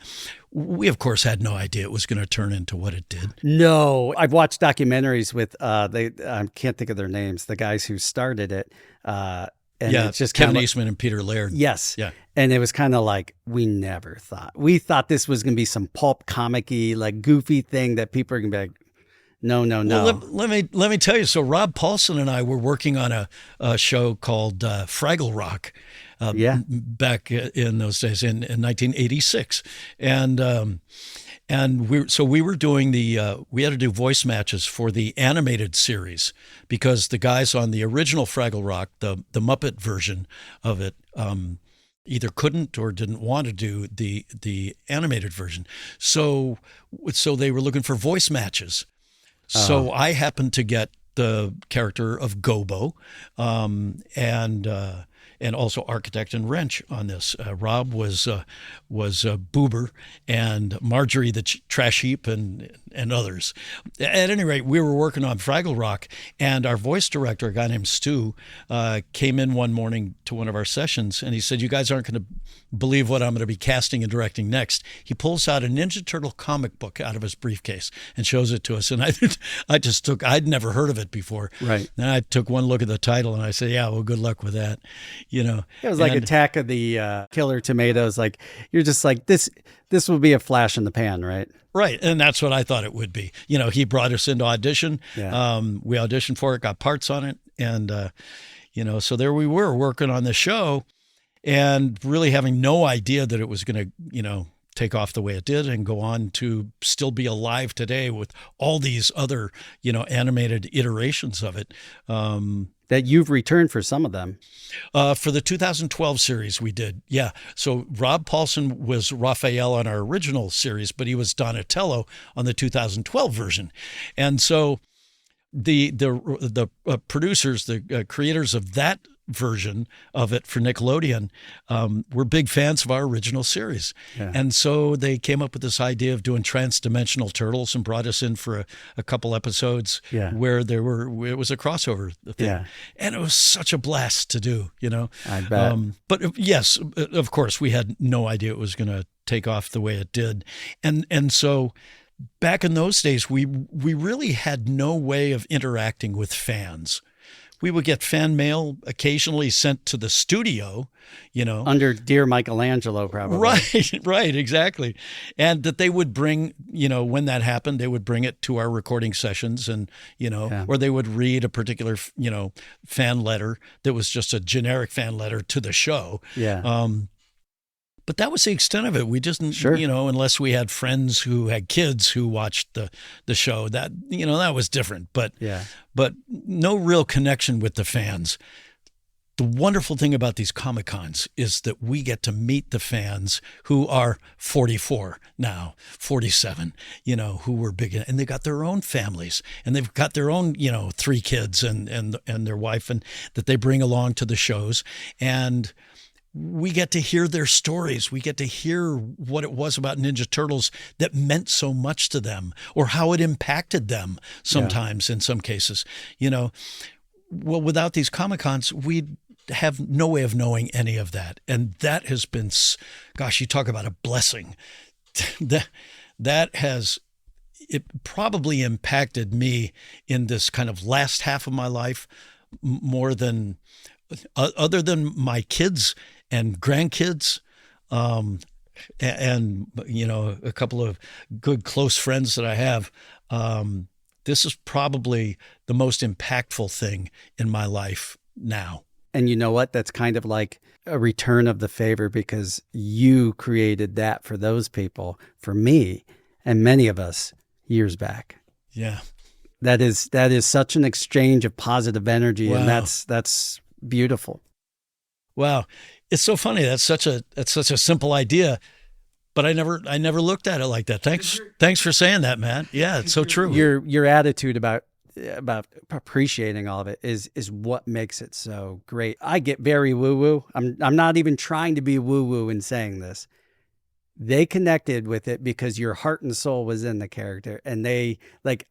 we of course had no idea it was going to turn into what it did. No, I've watched documentaries with I can't think of their names, the guys who started it. And yeah, it's just Kevin kinda Eastman and Peter Laird. Yes. Yeah. And it was kind of like, we thought this was going to be some pulp comic-y, like goofy thing that people are going to be like, no. Well, let me tell you. So Rob Paulson and I were working on a show called Fraggle Rock. Back in those days in 1986, and we were doing we had to do voice matches for the animated series because the guys on the original Fraggle Rock, the Muppet version of it, either couldn't or didn't want to do the animated version. So they were looking for voice matches. So I happened to get the character of Gobo, and also Architect and Wrench on this. Rob was Boober and Marjorie the Trash Heap and others. At any rate, we were working on Fraggle Rock, and our voice director, a guy named Stu, came in one morning to one of our sessions, and he said, "You guys aren't going to believe what I'm going to be casting and directing next." He pulls out a Ninja Turtle comic book out of his briefcase and shows it to us, and I'd never heard of it before. Right. And I took one look at the title, and I said, "Yeah, well, good luck with that." It was like Attack of the Killer Tomatoes. Like, you're just like, this will be a flash in the pan, right? Right. And that's what I thought it would be. He brought us into audition. Yeah. We auditioned for it, got parts on it. And, so there we were working on the show and really having no idea that it was going to, take off the way it did and go on to still be alive today with all these other, animated iterations of it. That you've returned for some of them. For the 2012 series we did. Yeah. So Rob Paulson was Raphael on our original series, but he was Donatello on the 2012 version. And so the producers, the creators of that version of it for Nickelodeon were big fans of our original series. Yeah. And so they came up with this idea of doing Trans-Dimensional Turtles and brought us in for a couple episodes where it was a crossover thing. Yeah. And it was such a blast to do, I bet. But yes, of course, we had no idea it was going to take off the way it did. And so back in those days, we really had no way of interacting with fans. we would get fan mail occasionally sent to the studio, Under Dear Michelangelo, probably. Right, exactly. And that they would bring, when that happened, they would bring it to our recording sessions and, or they would read a particular, fan letter that was just a generic fan letter to the show. Yeah. But that was the extent of it. We just, Sure. unless we had friends who had kids who watched the show, that was different. But no real connection with the fans. The wonderful thing about these Comic-Cons is that we get to meet the fans who are 44 now, 47, who were big, and they got their own families and they've got their own, 3 kids and their wife, and that they bring along to the shows. And we get to hear their stories. We get to hear what it was about Ninja Turtles that meant so much to them, or how it impacted them sometimes in some cases. Well, without these Comic-Cons, we'd have no way of knowing any of that. And that has been, gosh, you talk about a blessing. That has, it probably impacted me in this kind of last half of my life more than, other than my kids and grandkids, and a couple of good close friends that I have. This is probably the most impactful thing in my life now. And you know what? That's kind of like a return of the favor, because you created that for those people, for me and many of us years back. Yeah. That is such an exchange of positive energy. Wow. And that's beautiful. Wow. It's so funny. That's such a simple idea, but I never looked at it like that. Thanks for saying that, Matt. Yeah, it's so true. Your attitude about appreciating all of it is what makes it so great. I get very woo-woo. I'm not even trying to be woo-woo in saying this. They connected with it because your heart and soul was in the character, and they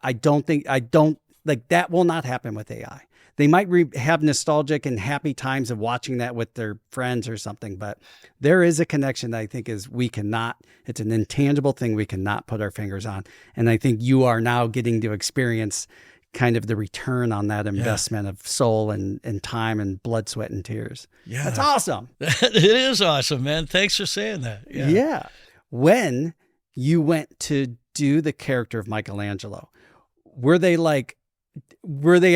I don't that will not happen with AI. They might have nostalgic and happy times of watching that with their friends or something, but there is a connection that I think it's an intangible thing we cannot put our fingers on. And I think you are now getting to experience kind of the return on that investment of soul and time and blood, sweat, and tears. Yeah. That's awesome. It is awesome, man. Thanks for saying that. Yeah. When you went to do the character of Michelangelo, were they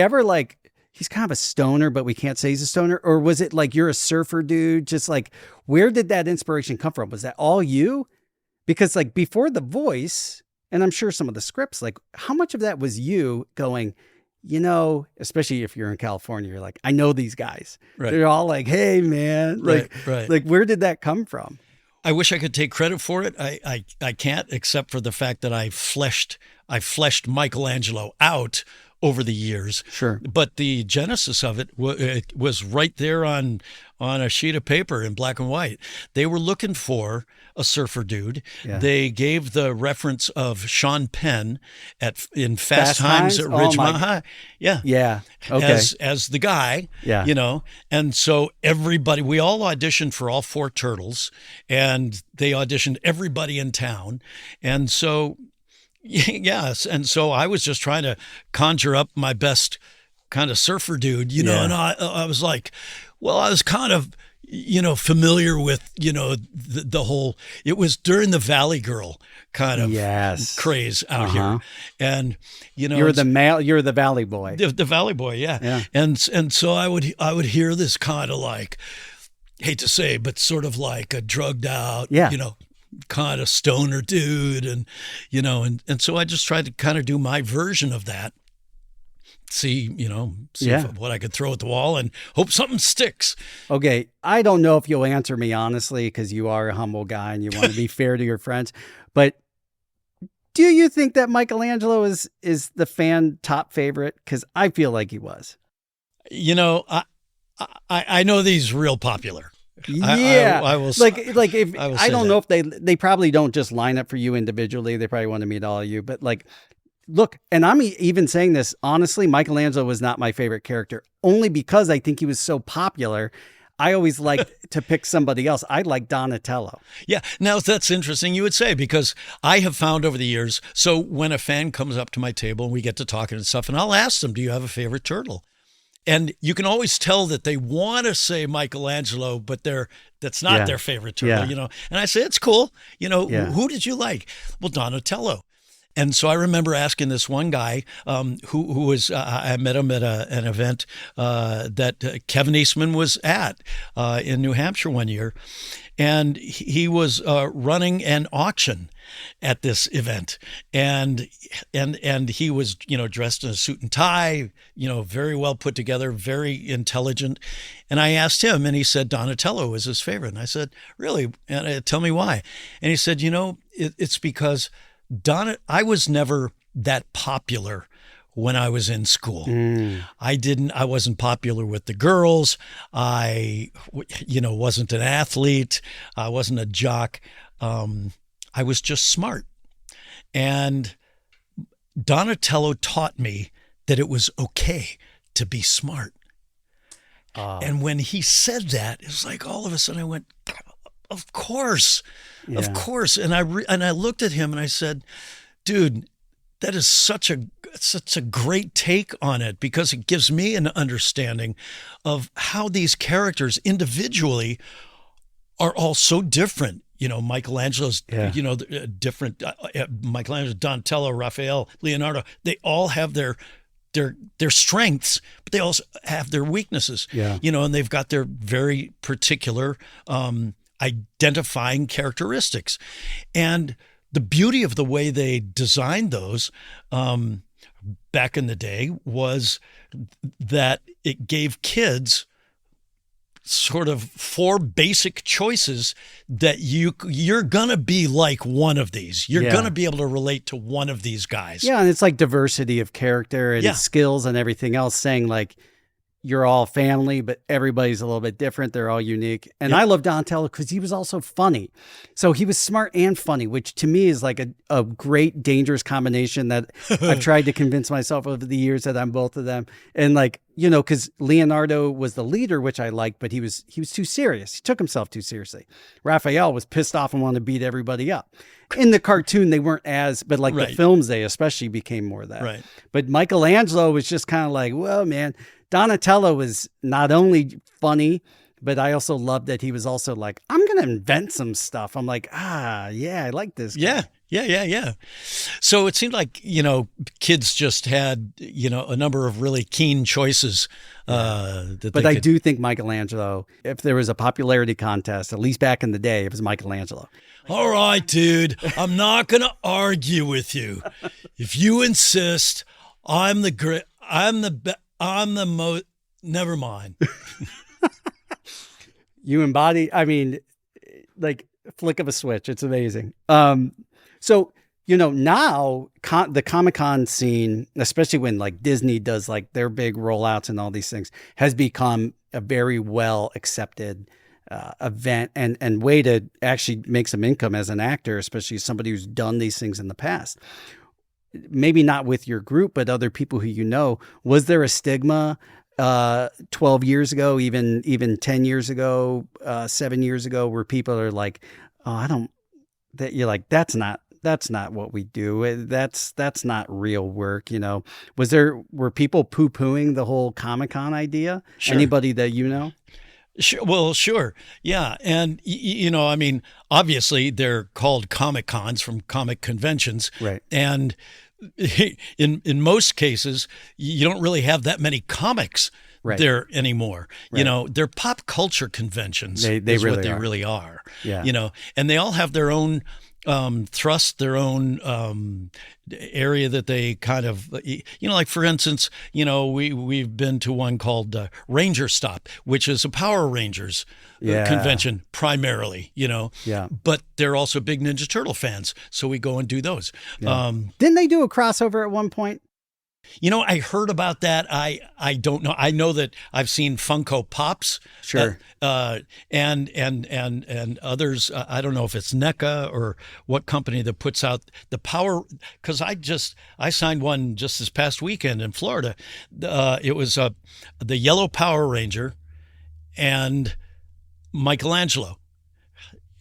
ever like, he's kind of a stoner, but we can't say he's a stoner? Or was it like, you're a surfer dude? Just like, where did that inspiration come from? Was that all you? Because like before the voice, and I'm sure some of the scripts, like how much of that was you going, especially if you're in California, you're like, I know these guys. Right. They're all like, hey man, Right. Like where did that come from? I wish I could take credit for it. I can't, except for the fact that I fleshed Michelangelo out over the years. Sure. But the genesis of it was right there on a sheet of paper in black and white. They were looking for a surfer dude. Yeah. They gave the reference of Sean Penn in Fast Times at Ridgemont High. Yeah. Yeah. Okay. As the guy, Yeah. And so we all auditioned for all 4 turtles, and they auditioned everybody in town. And so, yes. And so I was just trying to conjure up my best kind of surfer dude, and I was like, well, I was kind of, familiar with, the whole, it was during the Valley Girl kind of craze out here. And, you're the Valley Boy. The Valley Boy. Yeah. And so I would hear this kind of like, hate to say, but sort of like a drugged out, kind of stoner dude. And, and so I just tried to kind of do my version of that. See what I could throw at the wall and hope something sticks. Okay. I don't know if you'll answer me honestly, because you are a humble guy and you want to be fair to your friends, but do you think that Michelangelo is the fan top favorite? Because I feel like he was. I know that he's real popular. Yeah, I will. I don't know if they probably don't just line up for you individually. They probably want to meet all of you, but look, and I'm even saying this honestly, Michelangelo was not my favorite character, only because I think he was so popular. I always liked to pick somebody else. I like Donatello. Yeah. Now that's interesting you would say, because I have found over the years, so when a fan comes up to my table and we get to talking and stuff, and I'll ask them, do you have a favorite turtle? and you can always tell that they want to say Michelangelo, but that's not their favorite turtle, you know. And I said, it's cool. You know, who did you like? Well, Donatello. And so I remember asking this one guy who was, I met him at an event that Kevin Eastman was at in New Hampshire one year. And he was running an auction at this event. And he was, you know, dressed in a suit and tie, you know, very well put together, very intelligent. And I asked him, and he said Donatello was his favorite. And I said, really? And tell me why. And he said, you know, it's because I was never that popular when I was in school. I wasn't popular with the girls. I, you know, wasn't an athlete. I wasn't a jock. I was just smart. And Donatello taught me that it was okay to be smart. And when he said that, it was like all of a sudden I went, of course. Of course. And I looked at him and I said, dude, that is such a great take on it, because it gives me an understanding of how these characters individually are all so different. You know, Michelangelo's, you know, different. Michelangelo, Donatello, Raphael, Leonardo, they all have their strengths, but they also have their weaknesses. You know, and they've got their very particular identifying characteristics. And the beauty of the way they designed those back in the day was that it gave kids sort of 4 basic choices that you're gonna be like one of these. You're gonna be able to relate to one of these guys. Yeah, and it's like diversity of character and skills and everything else, saying like you're all family, but everybody's a little bit different. They're all unique. And I love Donatello because he was also funny. So he was smart and funny, which to me is like a great, dangerous combination that I've tried to convince myself over the years that I'm both of them. And like, you know, because Leonardo was the leader, which I liked, but he was too serious. He took himself too seriously. Raphael was pissed off and wanted to beat everybody up. In the cartoon, they weren't but like the films, they especially became more of that. Right. But Michelangelo was just kind of like, well, man, Donatello was not only funny, but I also loved that he was also like, I'm going to invent some stuff. I'm like, I like this guy. Yeah. So it seemed like, you know, kids just had, you know, a number of really keen choices. But I do think Michelangelo, if there was a popularity contest, at least back in the day, it was Michelangelo. All right, dude, I'm not going to argue with you. If you insist, I'm the most, never mind. You embody, I mean, like flick of a switch. It's amazing. So, you know, now the Comic-Con scene, especially when like Disney does like their big rollouts and all these things, has become a very well accepted event and way to actually make some income as an actor, especially somebody who's done these things in the past. Maybe not with your group, but other people who you know. Was there a stigma 12 years ago, even 10 years ago, 7 years ago, where people are like, you're like, that's not what we do. That's not real work, you know. Were people poo-pooing the whole Comic-Con idea? Sure. Anybody that you know? Sure. Well, sure. Yeah. And, you know, I mean, obviously they're called Comic Cons from comic conventions. Right. And in most cases, you don't really have that many comics there anymore. Right. You know, they're pop culture conventions. They really are. Yeah. You know, and they all have their own thrust, their own area that they kind of, you know, like for instance, you know, we've been to one called Ranger Stop, which is a Power Rangers convention primarily, you know. Yeah. But they're also big Ninja Turtle fans, so we go and do those. Yeah. Didn't they do a crossover at one point? You know, I heard about that. I don't know. I know that I've seen Funko Pops. Sure. And others. I don't know if it's NECA or what company that puts out the Power. Because I signed one just this past weekend in Florida. It was the Yellow Power Ranger and Michelangelo.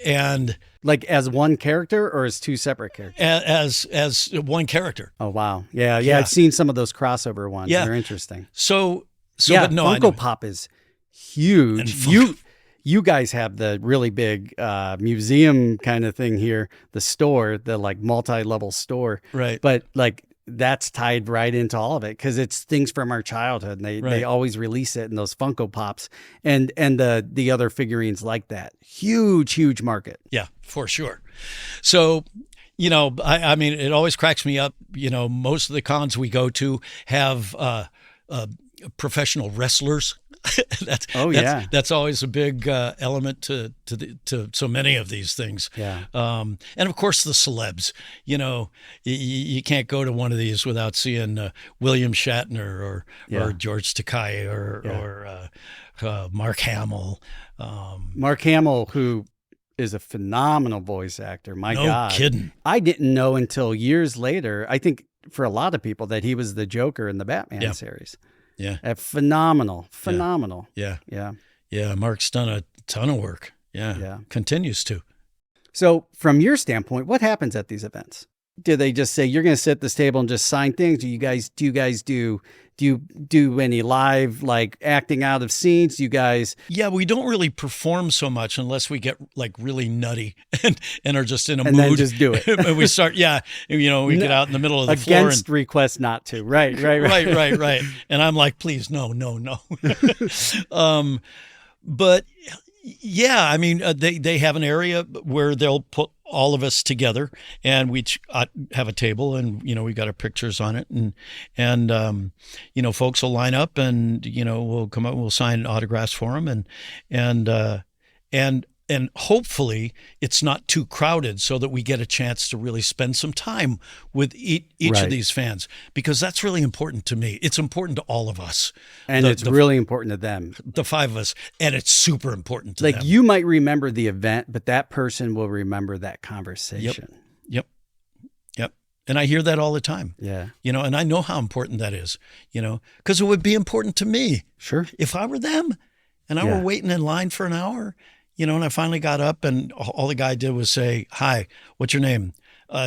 And like as one character or as two separate characters? As one character. Oh, wow. Yeah. I've seen some of those crossover ones. Yeah. They're interesting. So So, yeah, but no, I Funko know. Pop is huge. And Funko- You guys have the really big museum kind of thing here, the store, the like multi-level store. Right. But like that's tied right into all of it because it's things from our childhood. And they Right. always release it in those Funko Pops and the other figurines like that. Huge market. Yeah, for sure. So, you know, I mean, it always cracks me up. You know, most of the cons we go to have professional wrestlers. That's always a big element to so many of these things. Yeah. And of course the celebs. You know, you can't go to one of these without seeing William Shatner or George Takei or Mark Hamill. Mark Hamill, who is a phenomenal voice actor. My No God. kidding. I didn't know until years later, I think for a lot of people, that he was the Joker in the Batman series. Yeah. Phenomenal. Yeah. Yeah. Yeah. Mark's done a ton of work. Yeah. Yeah. Continues to. So from your standpoint, what happens at these events? Do they just say, you're going to sit at this table and just sign things? Do you guys do any live, like acting out of scenes? Do you guys? Yeah, we don't really perform so much unless we get like really nutty and are just in a And mood. then just do it. And we start, we get out in the middle of the floor. Against request not to. Right. Right. And I'm like, please, no. But yeah, I mean, they have an area where they'll put all of us together, and we have a table, and we got our pictures on it, and folks will line up, and we'll come up, and we'll sign autographs for them, and hopefully it's not too crowded so that we get a chance to really spend some time with each Right. of these fans, because that's really important to me. It's important to all of us. And it's really important to them. The five of us, and it's super important to Like them. you might remember the event, but that person will remember that conversation. Yep. And I hear that all the time. Yeah. And I know how important that is, because it would be important to me. Sure. If I were them and I were waiting in line for an hour, and I finally got up, and all the guy did was say, "Hi, what's your name?"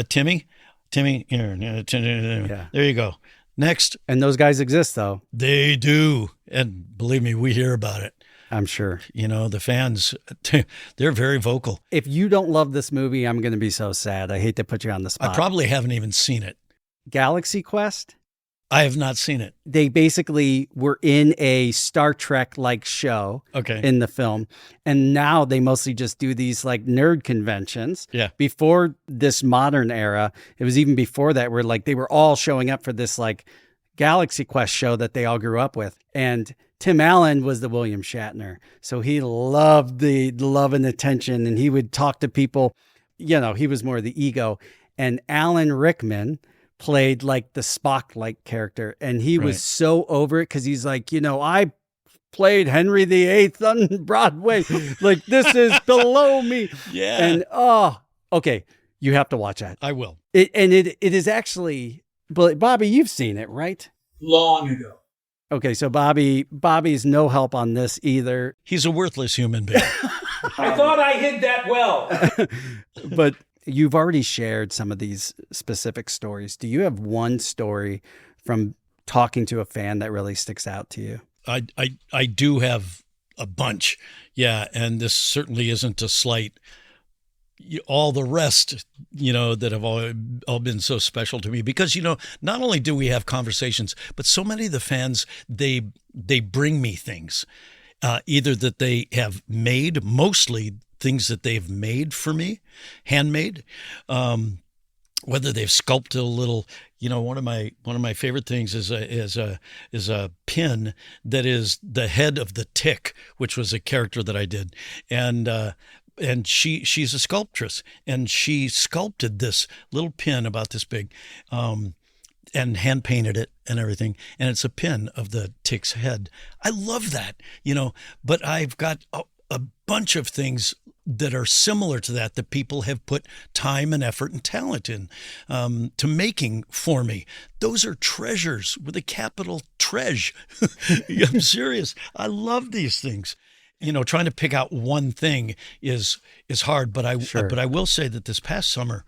Timmy, here. There you go. Next. And those guys exist, though. They do. And believe me, we hear about it. I'm sure. The fans, they're very vocal. If you don't love this movie, I'm going to be so sad. I hate to put you on the spot. I probably haven't even seen it. Galaxy Quest? I have not seen it. They basically were in a Star Trek-like show in the film. And now they mostly just do these like nerd conventions. Yeah. Before this modern era, it was even before that, where like they were all showing up for this like Galaxy Quest show that they all grew up with. And Tim Allen was the William Shatner. So he loved the love and attention, and he would talk to people. He was more the ego. And Alan Rickman played like the Spock-like character, and he was so over it because he's like, I played Henry VIII on Broadway. Like, this is below me. Yeah. And okay, you have to watch that. I will. It is actually, but Bobby, you've seen it, right? Long ago. Okay, so Bobby's no help on this either. He's a worthless human being. I thought I hid that well. But you've already shared some of these specific stories. Do you have one story from talking to a fan that really sticks out to you? I do have a bunch. Yeah. And this certainly isn't to slight all the rest, that have all been so special to me, because, not only do we have conversations, but so many of the fans, they bring me things, either that they have made, mostly things that they've made for me, handmade, whether they've sculpted a little. One of my favorite things is a pin that is the head of the Tick, which was a character that I did, and she's a sculptress, and she sculpted this little pin about this big, and hand painted it and everything. And it's a pin of the Tick's head. I love that, but I've got a bunch of things that are similar to that people have put time and effort and talent in, to making for me. Those are treasures with a capital treasure. I'm serious. I love these things. Trying to pick out one thing is hard, but I will say that this past summer,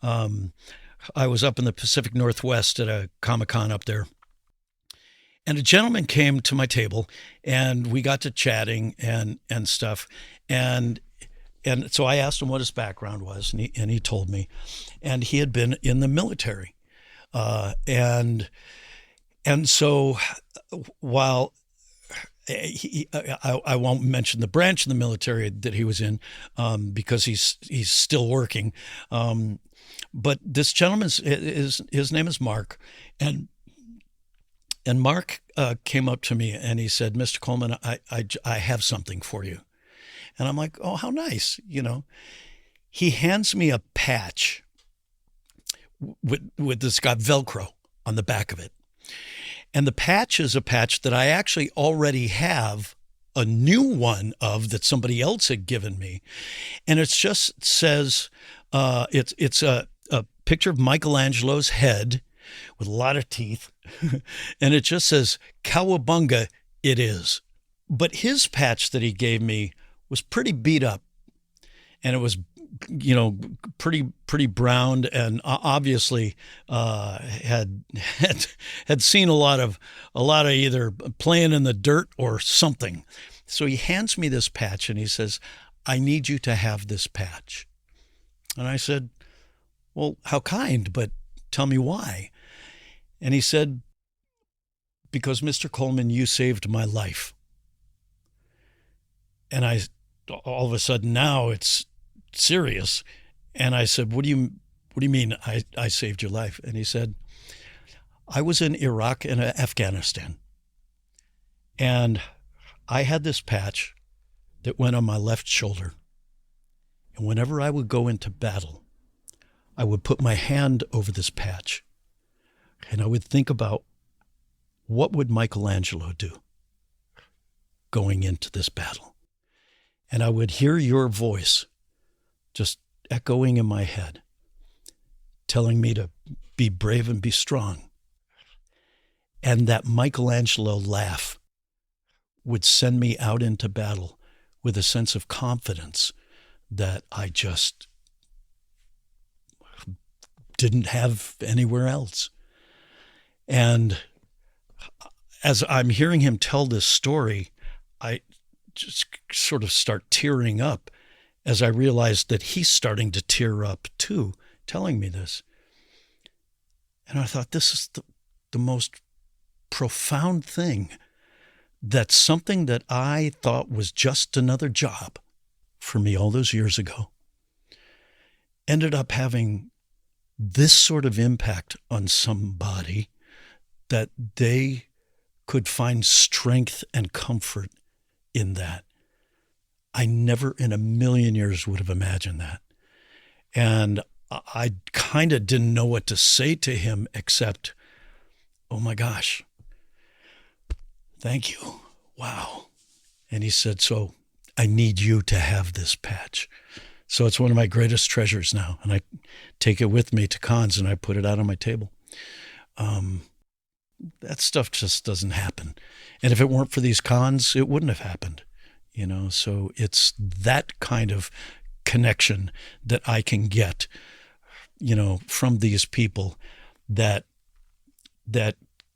I was up in the Pacific Northwest at a Comic-Con up there, And a gentleman came to my table, and we got to chatting and stuff. And so I asked him what his background was, and he told me. And he had been in the military. And so while I won't mention the branch of the military that he was in, because he's still working. But this gentleman's his name is Mark, and Mark came up to me and he said, "Mr. Coleman, I have something for you." And I'm like, "Oh, how nice!" He hands me a patch with this got Velcro on the back of it. And the patch is a patch that I actually already have a new one of that somebody else had given me. And it just says, it's a picture of Michelangelo's head with a lot of teeth. And it just says, "Cowabunga, it is." But his patch that he gave me was pretty beat up. And it was, pretty browned, and obviously had seen a lot of either playing in the dirt or something. So he hands me this patch and he says, "I need you to have this patch." And I said, "Well, how kind, but tell me why." And he said, "Because, Mr. Coleman, you saved my life." And all of a sudden now it's serious. And I said, what do you mean I saved your life? And he said, "I was in Iraq and Afghanistan. And I had this patch that went on my left shoulder. And whenever I would go into battle, I would put my hand over this patch and I would think about what would Michelangelo do going into this battle. And I would hear your voice just echoing in my head, telling me to be brave and be strong. And that Michelangelo laugh would send me out into battle with a sense of confidence that I just didn't have anywhere else." And as I'm hearing him tell this story, I just sort of start tearing up as I realized that he's starting to tear up too, telling me this. And I thought, this is the most profound thing, that something that I thought was just another job for me all those years ago ended up having this sort of impact on somebody, that they could find strength and comfort in that. I never in a million years would have imagined that. And I kind of didn't know what to say to him except, "Oh my gosh, thank you. Wow." And he said, "So I need you to have this patch." So it's one of my greatest treasures now. And I take it with me to cons and I put it out on my table. That stuff just doesn't happen. And if it weren't for these cons, it wouldn't have happened. So it's that kind of connection that I can get, from these people that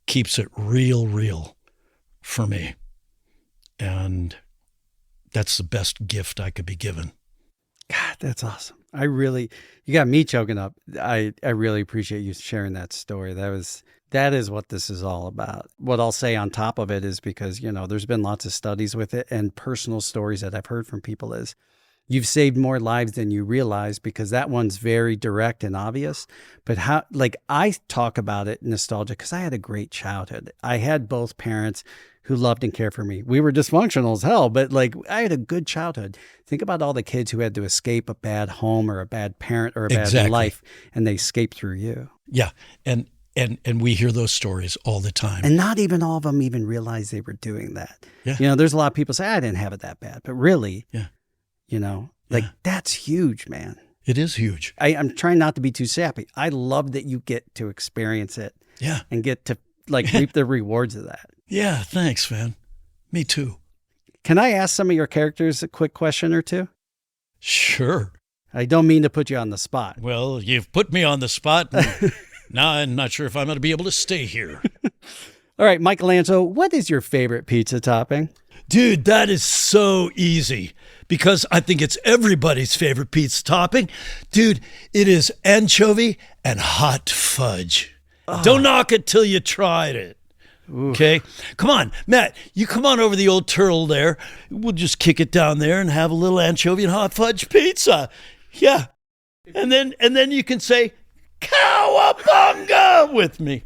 keeps it real for me. And that's the best gift I could be given. God, that's awesome. You got me choking up. I really appreciate you sharing that story. That is what this is all about. What I'll say on top of it is, because, there's been lots of studies with it, and personal stories that I've heard from people is, you've saved more lives than you realize, because that one's very direct and obvious. But I talk about it nostalgia because I had a great childhood. I had both parents who loved and cared for me. We were dysfunctional as hell, but I had a good childhood. Think about all the kids who had to escape a bad home or a bad parent or a bad life, and they escaped through you. Yeah. And we hear those stories all the time. And not even all of them even realized they were doing that. Yeah. There's a lot of people say, "I didn't have it that bad." But really, that's huge, man. It is huge. I'm trying not to be too sappy. I love that you get to experience it. Yeah. And get to reap the rewards of that. Yeah, thanks, man. Me too. Can I ask some of your characters a quick question or two? Sure. I don't mean to put you on the spot. Well, you've put me on the spot. Now I'm not sure if I'm going to be able to stay here. All right, Michelangelo, what is your favorite pizza topping? Dude, that is so easy because I think it's everybody's favorite pizza topping. Dude, it is anchovy and hot fudge. Don't knock it till you tried it. Okay? Come on, Matt, you come on over the old turtle there. We'll just kick it down there and have a little anchovy and hot fudge pizza. Yeah. And then you can say, Cowabunga with me.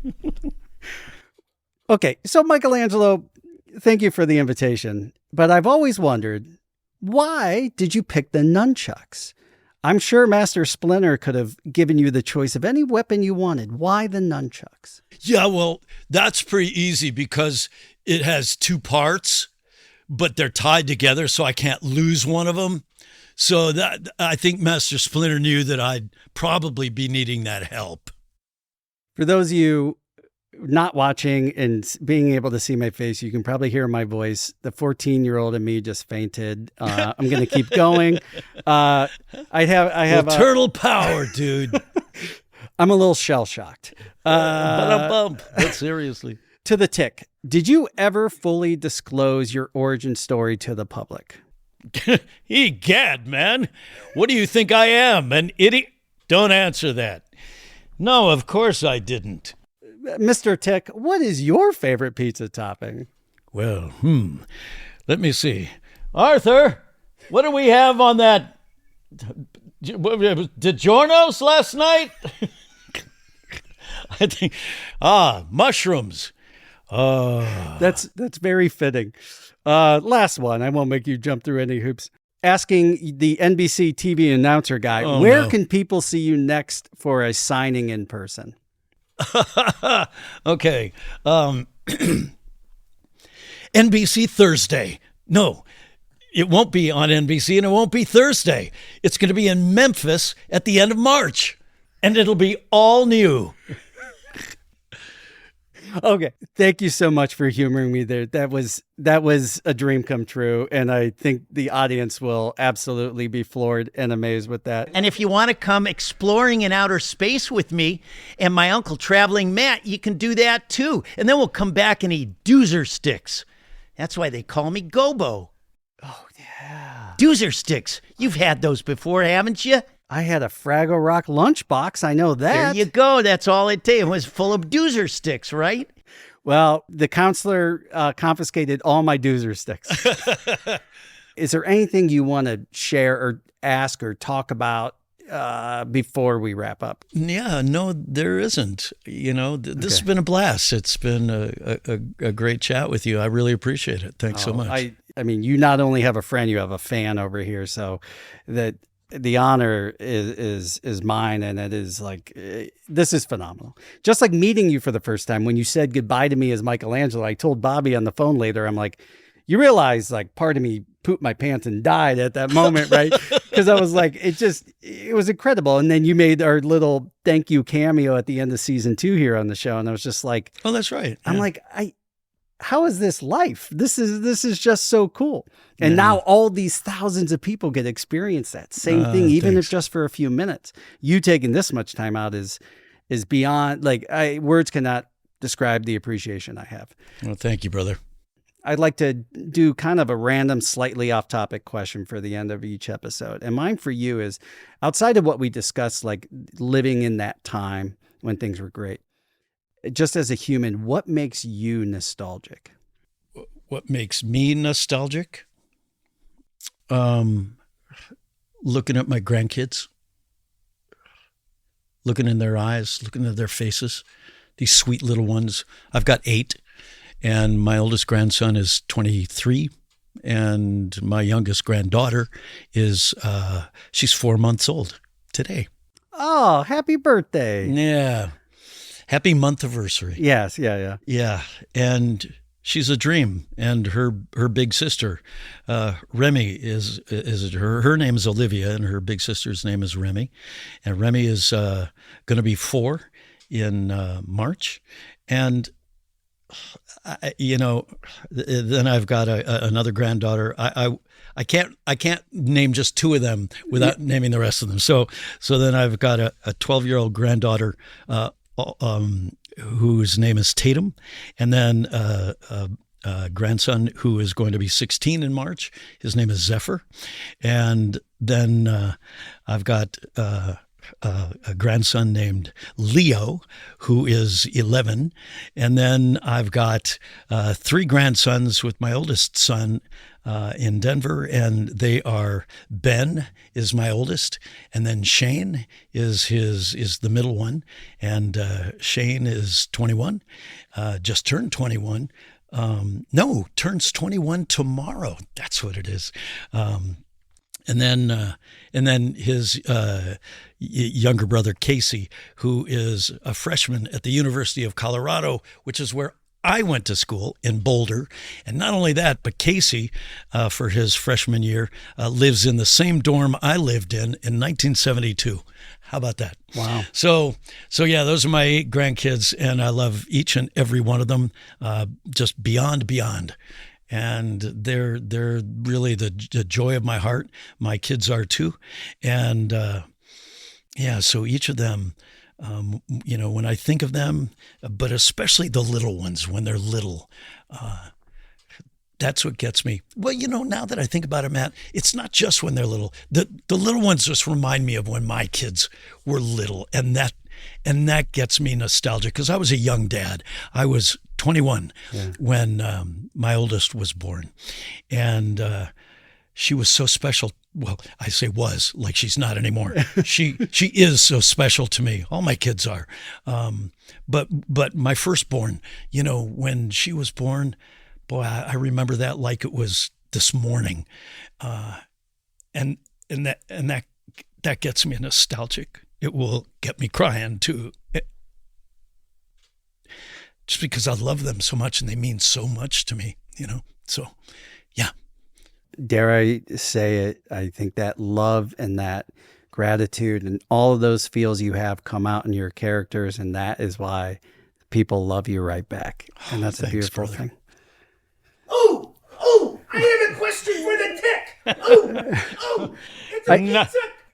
Okay, so Michelangelo, thank you for the invitation, but I've always wondered, why did you pick the nunchucks? I'm sure Master Splinter could have given you the choice of any weapon you wanted. Why the nunchucks? Yeah, well, that's pretty easy because it has two parts, but they're tied together, so I can't lose one of them. So that I think Master Splinter knew that I'd probably be needing that help. For those of you not watching and being able to see my face, you can probably hear my voice. The 14-year-old in me just fainted. I'm going to keep going. I have turtle power, dude. I'm a little shell-shocked. But seriously. To the tick, did you ever fully disclose your origin story to the public? Egad, man. What do you think I am, an idiot? Don't answer that. No, of course I didn't. Mr. Tick, what is your favorite pizza topping? Well, let me see. Arthur, what do we have on that? DiGiorno's last night? I think, mushrooms. That's very fitting. Last one. I won't make you jump through any hoops. Asking the NBC TV announcer guy, where can people see you next for a signing in person? Okay. NBC Thursday. No, it won't be on NBC and it won't be Thursday. It's going to be in Memphis at the end of March and it'll be all new. Okay. Thank you so much for humoring me there. That was a dream come true. And I think the audience will absolutely be floored and amazed with that. And if you want to come exploring in outer space with me and my uncle Traveling Matt, you can do that too. And then we'll come back and eat doozer sticks. That's why they call me Gobo. Oh, yeah. Doozer sticks. You've had those before, haven't you? I had a Fraggle Rock lunchbox. I know that. There you go. That's all it takes. It was full of doozer sticks, right? Well, the counselor confiscated all my doozer sticks. Is there anything you want to share or ask or talk about before we wrap up? Yeah, no, there isn't. You know, this has been a blast. It's been a great chat with you. I really appreciate it. Thanks so much. I mean, you not only have a friend, you have a fan over here. So that the honor is mine, and it is like, this is phenomenal. Just like meeting you for the first time, when you said goodbye to me as Michelangelo, I told Bobby on the phone later, I'm like, you realize like part of me pooped my pants and died at that moment, right? Because I was like, it was incredible. And then you made our little thank you cameo at the end of season 2 here on the show. And I was just like, oh, that's right. I'm like, how is this life? This is just so cool. And now all these thousands of people get to experience that same thing, even if just for a few minutes. You taking this much time out is beyond, like, words cannot describe the appreciation I have. Well, thank you, brother. I'd like to do kind of a random, slightly off topic question for the end of each episode. And mine for you is, outside of what we discussed, like living in that time when things were great, just as a human, what makes you nostalgic? What makes me nostalgic? Looking at my grandkids, looking in their eyes, looking at their faces, these sweet little ones. I've got 8, and my oldest grandson is 23, and my youngest granddaughter is, she's 4 months old today. Oh, happy birthday. Yeah. Happy month anniversary. Yes. Yeah. Yeah. And she's a dream. And her big sister, Remy, is her name is Olivia, and her big sister's name is Remy. And Remy is going to be 4 in March. And, then I've got another granddaughter. I can't name just 2 of them without naming the rest of them. So then I've got a 12-year-old granddaughter, whose name is Tatum, and then a grandson who is going to be 16 in March. His name is Zephyr. And then I've got a grandson named Leo, who is 11. And then I've got 3 grandsons with my oldest son in Denver, and they are Ben is my oldest, and then Shane is the middle one, and Shane is 21, just turned 21. Turns 21 tomorrow. That's what it is. And then his younger brother Casey, who is a freshman at the University of Colorado, which is where I went to school in Boulder. And not only that, but Casey, for his freshman year, lives in the same dorm I lived in 1972. How about that? Wow. So yeah, those are my 8 grandkids, and I love each and every one of them, just beyond. And they're really the joy of my heart. My kids are too. And so each of them, when I think of them, but especially the little ones when they're little, that's what gets me. Well, now that I think about it, Matt, it's not just when they're little. The little ones just remind me of when my kids were little, and that gets me nostalgic because I was a young dad. I was 21 when my oldest was born, and she was so special. Well, I say was, like she's not anymore. She is so special to me. All my kids are. But my firstborn, when she was born, boy, I remember that like it was this morning. And that gets me nostalgic. It will get me crying too. Just because I love them so much and they mean so much to me, So, yeah. Dare I say it, I think that love and that gratitude and all of those feels you have come out in your characters, and that is why people love you right back. And that's a beautiful thing. Oh, I have a question for the tick.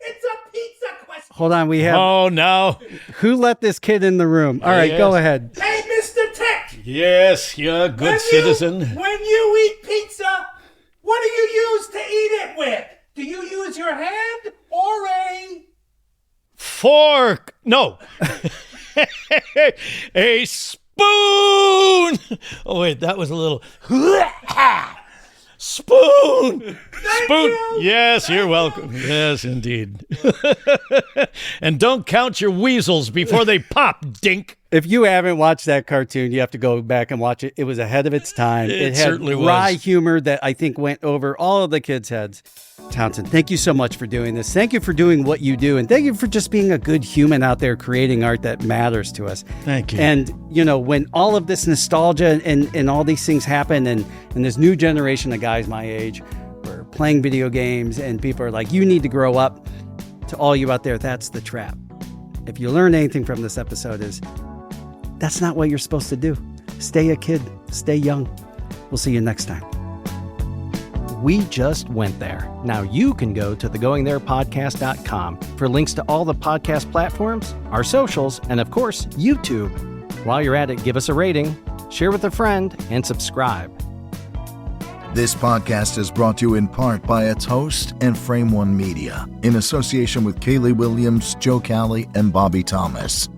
It's a pizza question. Hold on, we have... Oh, no. Who let this kid in the room? All right, Go ahead. Hey, Mr. Tick. Yes, you're a good citizen. When you eat pizza, what do you use to eat it with? Do you use your hand or a... Fork. No. A spoon. Oh, wait, that was a little... Spoon. Thank Spoon. you. Yes, you're welcome. Yes, indeed. And don't count your weasels before they pop, dink. If you haven't watched that cartoon, you have to go back and watch it. It was ahead of its time. It had certainly was. Wry humor that I think went over all of the kids' heads. Townsend, thank you so much for doing this. Thank you for doing what you do. And thank you for just being a good human out there creating art that matters to us. Thank you. And, when all of this nostalgia and all these things happen and this new generation of guys my age were playing video games and people are like, you need to grow up. To all you out there, that's the trap. If you learn anything from this episode is that's not what you're supposed to do. Stay a kid. Stay young. We'll see you next time. We just went there. Now you can go to thegoingtherepodcast.com for links to all the podcast platforms, our socials, and of course, YouTube. While you're at it, give us a rating, share with a friend, and subscribe. This podcast is brought to you in part by its host and Frame One Media, in association with Kaylee Williams, Joe Calley, and Bobby Thomas.